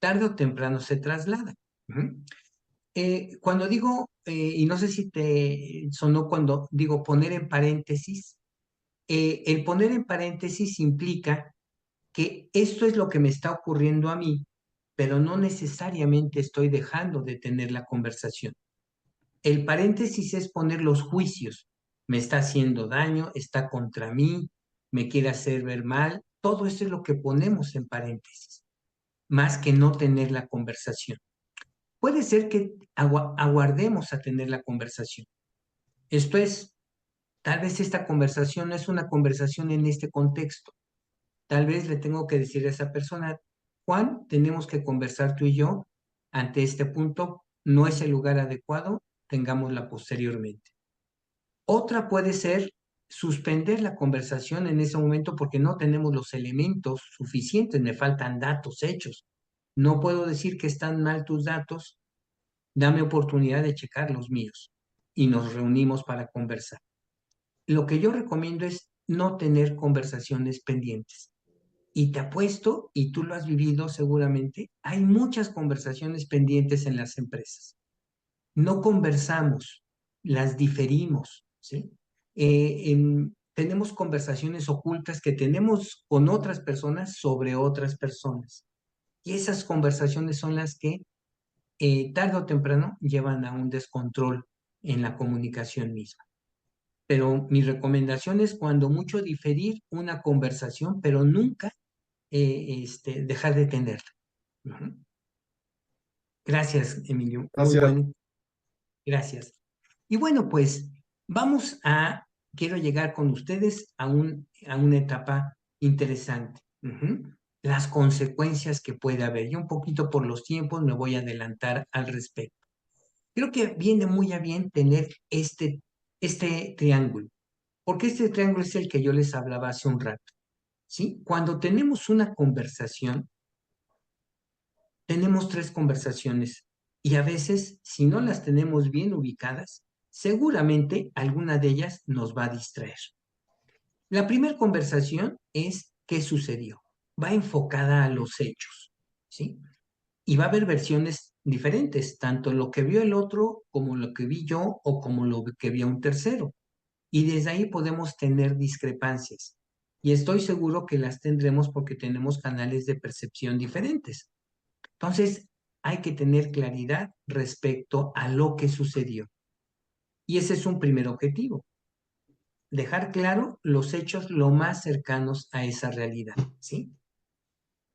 Tarde o temprano se traslada. Ujú. Cuando digo, y no sé si te sonó cuando digo poner en paréntesis, el poner en paréntesis implica que esto es lo que me está ocurriendo a mí, pero no necesariamente estoy dejando de tener la conversación. El paréntesis es poner los juicios. Me está haciendo daño, está contra mí, me quiere hacer ver mal. Todo eso es lo que ponemos en paréntesis, más que no tener la conversación. Puede ser que aguardemos a tener la conversación. Esto es, tal vez esta conversación no es una conversación en este contexto. Tal vez le tengo que decir a esa persona, Juan, tenemos que conversar tú y yo ante este punto, no es el lugar adecuado, tengámosla posteriormente. Otra puede ser suspender la conversación en ese momento porque no tenemos los elementos suficientes, me faltan datos, hechos. No puedo decir que están mal tus datos, dame oportunidad de checar los míos y nos reunimos para conversar. Lo que yo recomiendo es no tener conversaciones pendientes. Y te apuesto, y tú lo has vivido seguramente, hay muchas conversaciones pendientes en las empresas. No conversamos, las diferimos, ¿sí? Tenemos conversaciones ocultas que tenemos con otras personas sobre otras personas. Y esas conversaciones son las que tarde o temprano llevan a un descontrol en la comunicación misma. Pero mi recomendación es cuando mucho diferir una conversación, pero nunca dejar de tenerla. Ujú. Gracias, Emilio. Muy Gracias. bueno. Gracias. Y bueno, pues quiero llegar con ustedes a una etapa interesante. Ujú. Las consecuencias que puede haber. Yo un poquito por los tiempos me voy a adelantar al respecto. Creo que viene muy a bien tener este triángulo, porque este triángulo es el que yo les hablaba hace un rato, ¿sí? Cuando tenemos una conversación, tenemos tres conversaciones y a veces, si no las tenemos bien ubicadas, seguramente alguna de ellas nos va a distraer. La primera conversación es ¿qué sucedió? Va enfocada a los hechos, ¿sí? Y va a haber versiones diferentes, tanto lo que vio el otro como lo que vi yo o como lo que vio un tercero. Y desde ahí podemos tener discrepancias. Y estoy seguro que las tendremos porque tenemos canales de percepción diferentes. Entonces, hay que tener claridad respecto a lo que sucedió. Y ese es un primer objetivo. Dejar claro los hechos lo más cercanos a esa realidad, ¿sí?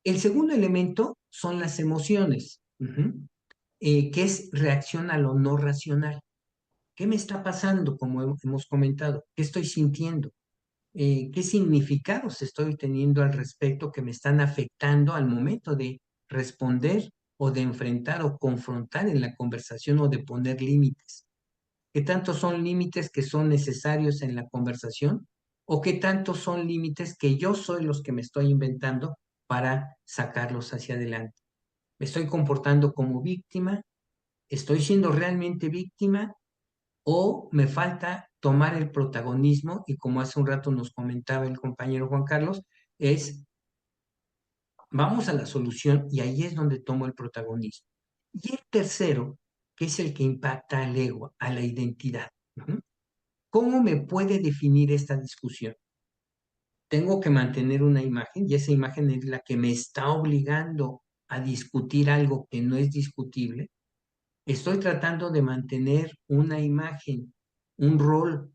El segundo elemento son las emociones, que es reacción a lo no racional. ¿Qué me está pasando, como hemos comentado? ¿Qué estoy sintiendo? ¿Qué significados estoy teniendo al respecto que me están afectando al momento de responder o de enfrentar o confrontar en la conversación o de poner límites? ¿Qué tantos son límites que son necesarios en la conversación? ¿O qué tantos son límites que yo soy los que me estoy inventando para sacarlos hacia adelante? ¿Me estoy comportando como víctima? ¿Estoy siendo realmente víctima? ¿O me falta tomar el protagonismo? Y como hace un rato nos comentaba el compañero Juan Carlos, es vamos a la solución y ahí es donde tomo el protagonismo. Y el tercero, que es el que impacta al ego, a la identidad. ¿Cómo me puede definir esta discusión? Tengo que mantener una imagen y esa imagen es la que me está obligando a discutir algo que no es discutible. Estoy tratando de mantener una imagen, un rol,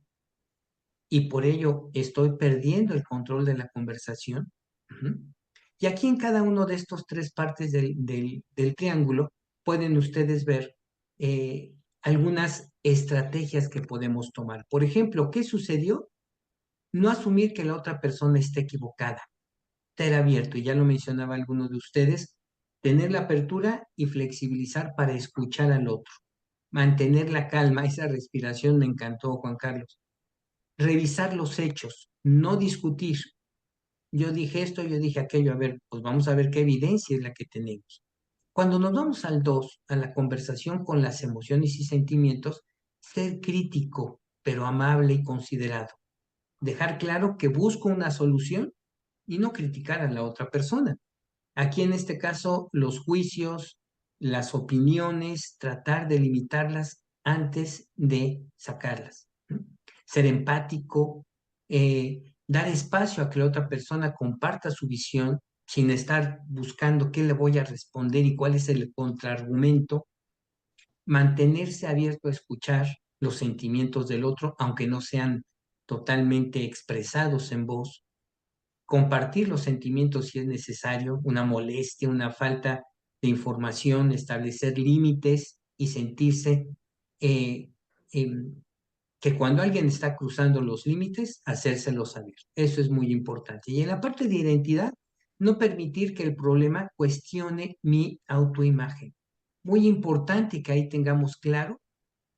y por ello estoy perdiendo el control de la conversación. Y aquí en cada uno de estos tres partes del triángulo pueden ustedes ver algunas estrategias que podemos tomar. Por ejemplo, ¿qué sucedió? No asumir que la otra persona esté equivocada. Estar abierto, y ya lo mencionaba alguno de ustedes, tener la apertura y flexibilizar para escuchar al otro. Mantener la calma, esa respiración me encantó, Juan Carlos. Revisar los hechos, no discutir. Yo dije esto, yo dije aquello, a ver, pues vamos a ver qué evidencia es la que tenemos. Cuando nos vamos al 2, a la conversación con las emociones y sentimientos, ser crítico, pero amable y considerado. Dejar claro que busco una solución y no criticar a la otra persona. Aquí en este caso, los juicios, las opiniones, tratar de limitarlas antes de sacarlas. Ser empático, dar espacio a que la otra persona comparta su visión sin estar buscando qué le voy a responder y cuál es el contraargumento. Mantenerse abierto a escuchar los sentimientos del otro, aunque no sean totalmente expresados en voz. Compartir los sentimientos si es necesario, una molestia, una falta de información, establecer límites y sentirse eh, em, que cuando alguien está cruzando los límites, hacérselo saber. Eso es muy importante. Y en la parte de identidad, no permitir que el problema cuestione mi autoimagen. Muy importante que ahí tengamos claro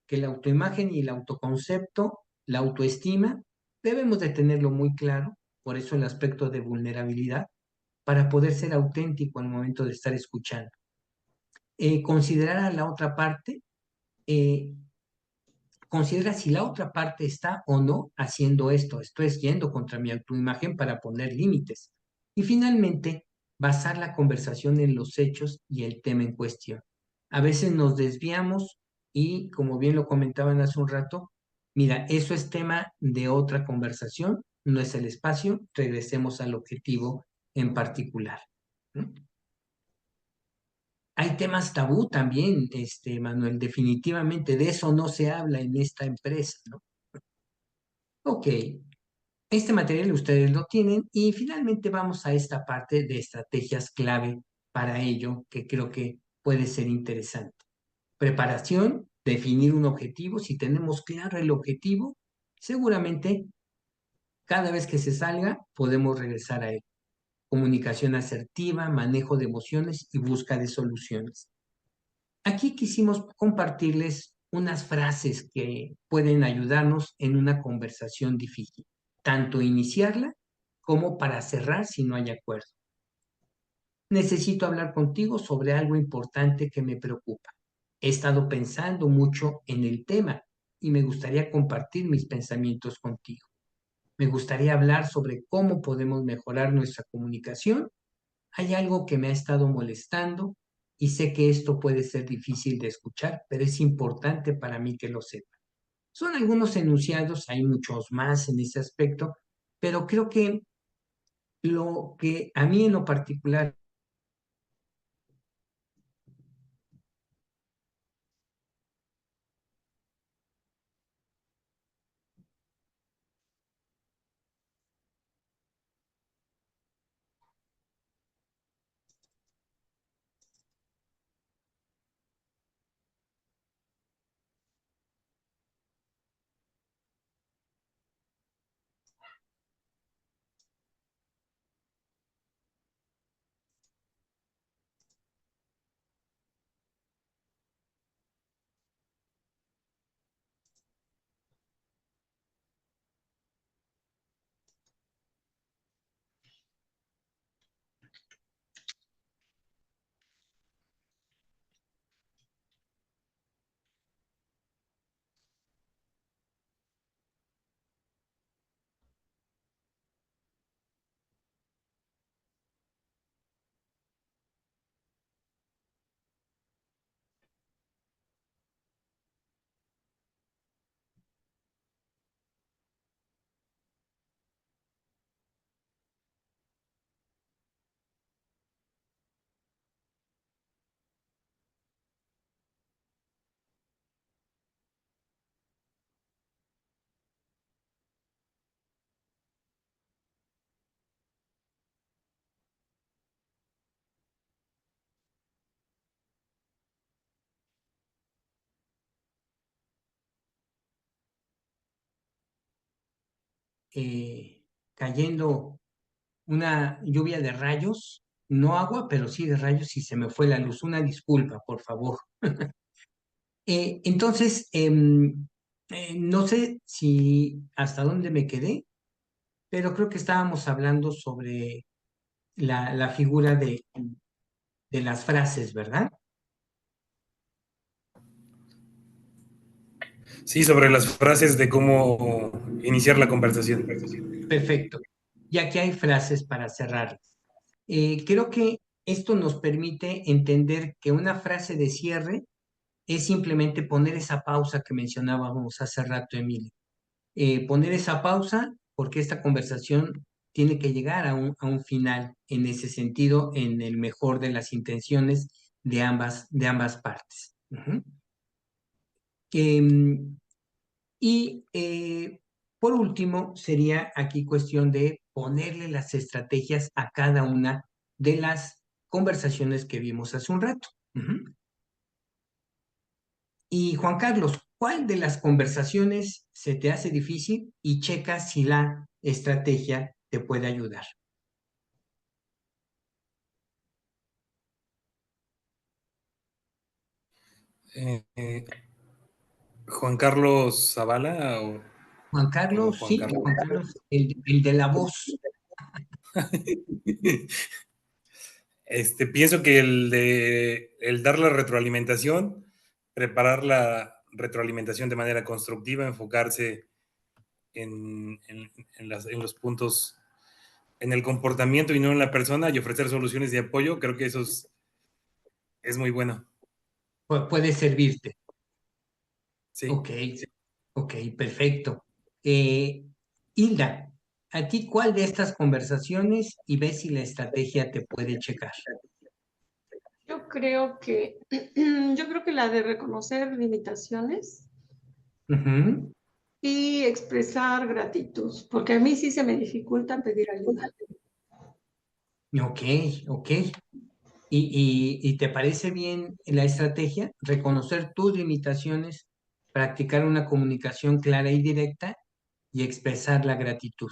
que la autoimagen y el autoconcepto, la autoestima, debemos de tenerlo muy claro, por eso el aspecto de vulnerabilidad, para poder ser auténtico al momento de estar escuchando. Considerar a la otra parte, eh, considera si la otra parte está o no haciendo esto, estoy yendo contra mi autoimagen para poner límites. Y finalmente, basar la conversación en los hechos y el tema en cuestión. A veces nos desviamos y, como bien lo comentaban hace un rato, mira, eso es tema de otra conversación, no es el espacio, regresemos al objetivo en particular. ¿No? Hay temas tabú también, Manuel, definitivamente de eso no se habla en esta empresa, ¿no? Ok, este material ustedes lo tienen y finalmente vamos a esta parte de estrategias clave para ello que creo que puede ser interesante. Preparación, definir un objetivo. Si tenemos claro el objetivo, seguramente cada vez que se salga podemos regresar a él. Comunicación asertiva, manejo de emociones y busca de soluciones. Aquí quisimos compartirles unas frases que pueden ayudarnos en una conversación difícil, tanto iniciarla como para cerrar si no hay acuerdo. Necesito hablar contigo sobre algo importante que me preocupa. He estado pensando mucho en el tema y me gustaría compartir mis pensamientos contigo. Me gustaría hablar sobre cómo podemos mejorar nuestra comunicación. Hay algo que me ha estado molestando y sé que esto puede ser difícil de escuchar, pero es importante para mí que lo sepa. Son algunos enunciados, hay muchos más en ese aspecto, pero creo que lo que a mí en lo particular cayendo una lluvia de rayos, no agua, pero sí de rayos y se me fue la luz. Una disculpa, por favor. Entonces, no sé si hasta dónde me quedé, pero creo que estábamos hablando sobre la figura de las frases, ¿verdad? Sí, sobre las frases de cómo iniciar la conversación. Perfecto. Y aquí hay frases para cerrar. Creo que esto nos permite entender que una frase de cierre es simplemente poner esa pausa que mencionábamos hace rato, Emilio. Poner esa pausa porque esta conversación tiene que llegar a un final en ese sentido, en el mejor de las intenciones de ambas partes. Ujú. Y por último, sería aquí cuestión de ponerle las estrategias a cada una de las conversaciones que vimos hace un rato. Ujú. Y Juan Carlos, ¿cuál de las conversaciones se te hace difícil y checa si la estrategia te puede ayudar? Juan Carlos Zavala o Juan Carlos, Juan sí, Carlos. Juan Carlos, el de la voz. Pienso que el dar la retroalimentación, preparar la retroalimentación de manera constructiva, enfocarse en los puntos, en el comportamiento y no en la persona y ofrecer soluciones de apoyo, creo que eso es muy bueno. Puede servirte. Sí. Ok, ok, perfecto. Hilda, ¿a ti cuál de estas conversaciones y ves si la estrategia te puede checar? Yo creo que, yo creo que la de reconocer limitaciones Ujú. y expresar gratitud, porque a mí sí se me dificulta pedir ayuda. Ok, ok. ¿Y te parece bien la estrategia? Reconocer tus limitaciones, practicar una comunicación clara y directa y expresar la gratitud.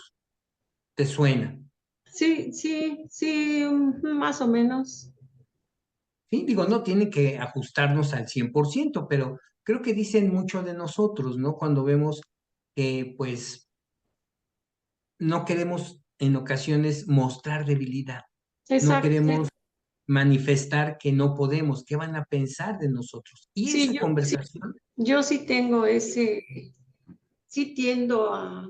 ¿Te suena? Sí, sí, sí, más o menos. Sí, digo, no tiene que ajustarnos al 100%, pero creo que dicen mucho de nosotros, ¿no? Cuando vemos que, pues, no queremos en ocasiones mostrar debilidad, no Exacto. queremos manifestar que no podemos, qué van a pensar de nosotros. Y Sí, esa conversación, yo sí tengo sí tiendo a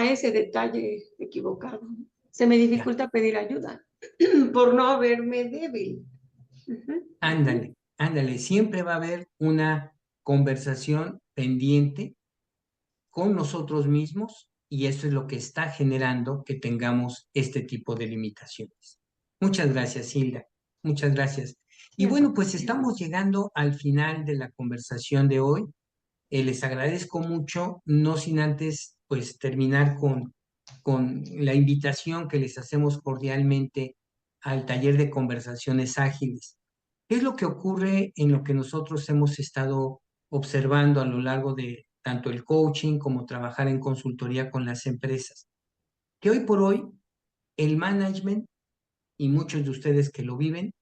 ese detalle equivocado. Se me ya, dificulta pedir ayuda por no verme débil. Ujú. ándale, ándale, siempre va a haber una conversación pendiente con nosotros mismos y eso es lo que está generando que tengamos este tipo de limitaciones. Muchas gracias, Hilda. Muchas gracias. Y bueno, pues estamos llegando al final de la conversación de hoy. Les agradezco mucho, no sin antes pues terminar con la invitación que les hacemos cordialmente al taller de conversaciones ágiles. ¿Qué es lo que ocurre en lo que nosotros hemos estado observando a lo largo de tanto el coaching como trabajar en consultoría con las empresas? Que hoy por hoy el management, y muchos de ustedes que lo viven,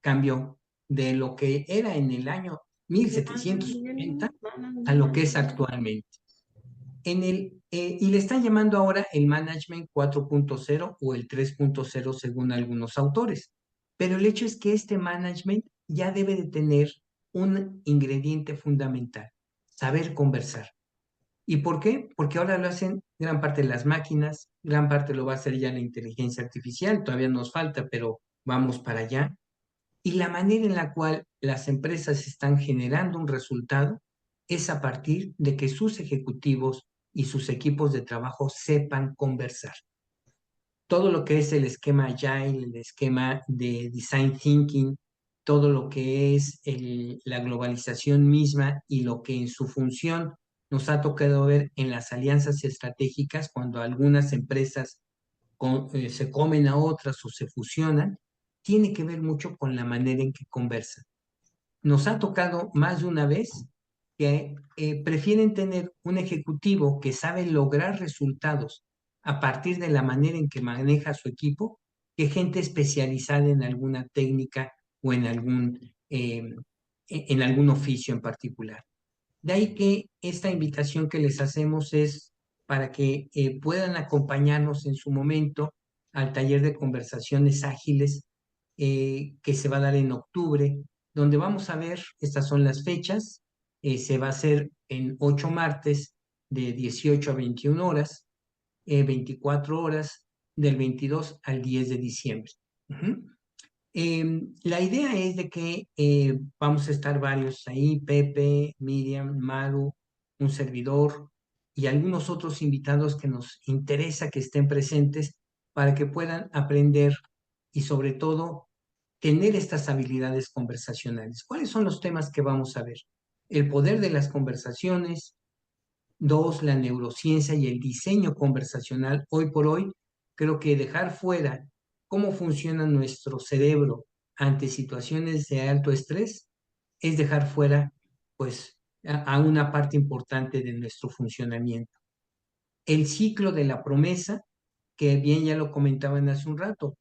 cambió de lo que era en el año 1780 a lo que es actualmente. Y le están llamando ahora el Management 4.0 o el 3.0 según algunos autores. Pero el hecho es que este management ya debe de tener un ingrediente fundamental, saber conversar. ¿Y por qué? Porque ahora lo hacen gran parte de las máquinas, gran parte lo va a hacer ya la inteligencia artificial, todavía nos falta, pero vamos para allá. Y la manera en la cual las empresas están generando un resultado es a partir de que sus ejecutivos y sus equipos de trabajo sepan conversar. Todo lo que es el esquema Agile, el esquema de Design Thinking, todo lo que es la globalización misma y lo que en su función nos ha tocado ver en las alianzas estratégicas cuando algunas empresas se comen a otras o se fusionan, tiene que ver mucho con la manera en que conversan. Nos ha tocado más de una vez que prefieren tener un ejecutivo que sabe lograr resultados a partir de la manera en que maneja su equipo que gente especializada en alguna técnica o en algún oficio en particular. De ahí que esta invitación que les hacemos es para que puedan acompañarnos en su momento al taller de conversaciones ágiles que se va a dar en octubre, donde vamos a ver, estas son las fechas, se va a hacer en 8 martes de 18 a 21 horas, 24 horas, del 22 al 10 de diciembre. La idea es de que vamos a estar varios ahí, Pepe, Miriam, Maru, un servidor y algunos otros invitados que nos interesa que estén presentes para que puedan aprender y sobre todo tener estas habilidades conversacionales. ¿Cuáles son los temas que vamos a ver? El poder de las conversaciones. 2, la neurociencia y el diseño conversacional. Hoy por hoy, creo que dejar fuera cómo funciona nuestro cerebro ante situaciones de alto estrés es dejar fuera, pues, a una parte importante de nuestro funcionamiento. El ciclo de la promesa, que bien ya lo comentaban hace un rato.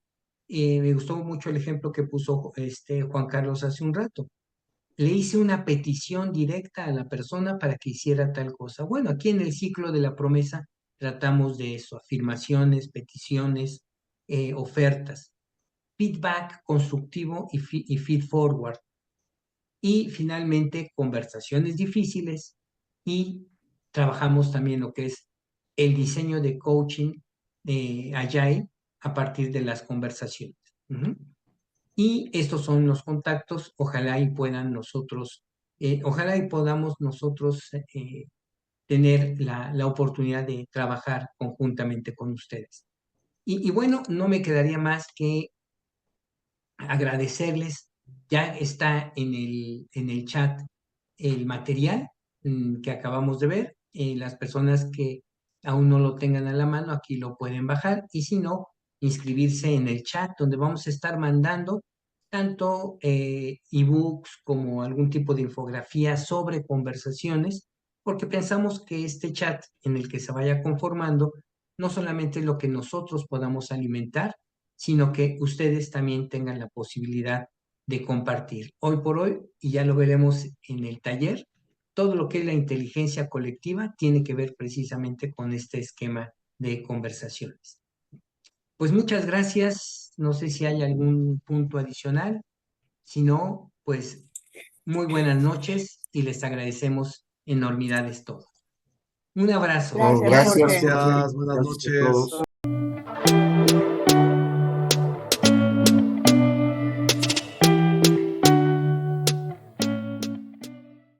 Me gustó mucho el ejemplo que puso Juan Carlos hace un rato. Le hice una petición directa a la persona para que hiciera tal cosa. Bueno, aquí en el ciclo de la promesa tratamos de eso, afirmaciones, peticiones, ofertas, feedback constructivo y feed forward. Y finalmente, conversaciones difíciles y trabajamos también lo que es el diseño de coaching Agile a partir de las conversaciones. Y estos son los contactos, ojalá y podamos nosotros tener la oportunidad de trabajar conjuntamente con ustedes. Y bueno, no me quedaría más que agradecerles. Ya está en el chat el material que acabamos de ver. Las personas que aún no lo tengan a la mano, aquí lo pueden bajar. Y si no, inscribirse en el chat donde vamos a estar mandando tanto ebooks como algún tipo de infografía sobre conversaciones, porque pensamos que este chat en el que se vaya conformando no solamente es lo que nosotros podamos alimentar, sino que ustedes también tengan la posibilidad de compartir. Hoy por hoy, y ya lo veremos en el taller, todo lo que es la inteligencia colectiva tiene que ver precisamente con este esquema de conversaciones. Pues muchas gracias. No sé si hay algún punto adicional. Si no, pues muy buenas noches y les agradecemos enormidades todo. Un abrazo. Gracias, Jorge. Gracias, buenas noches.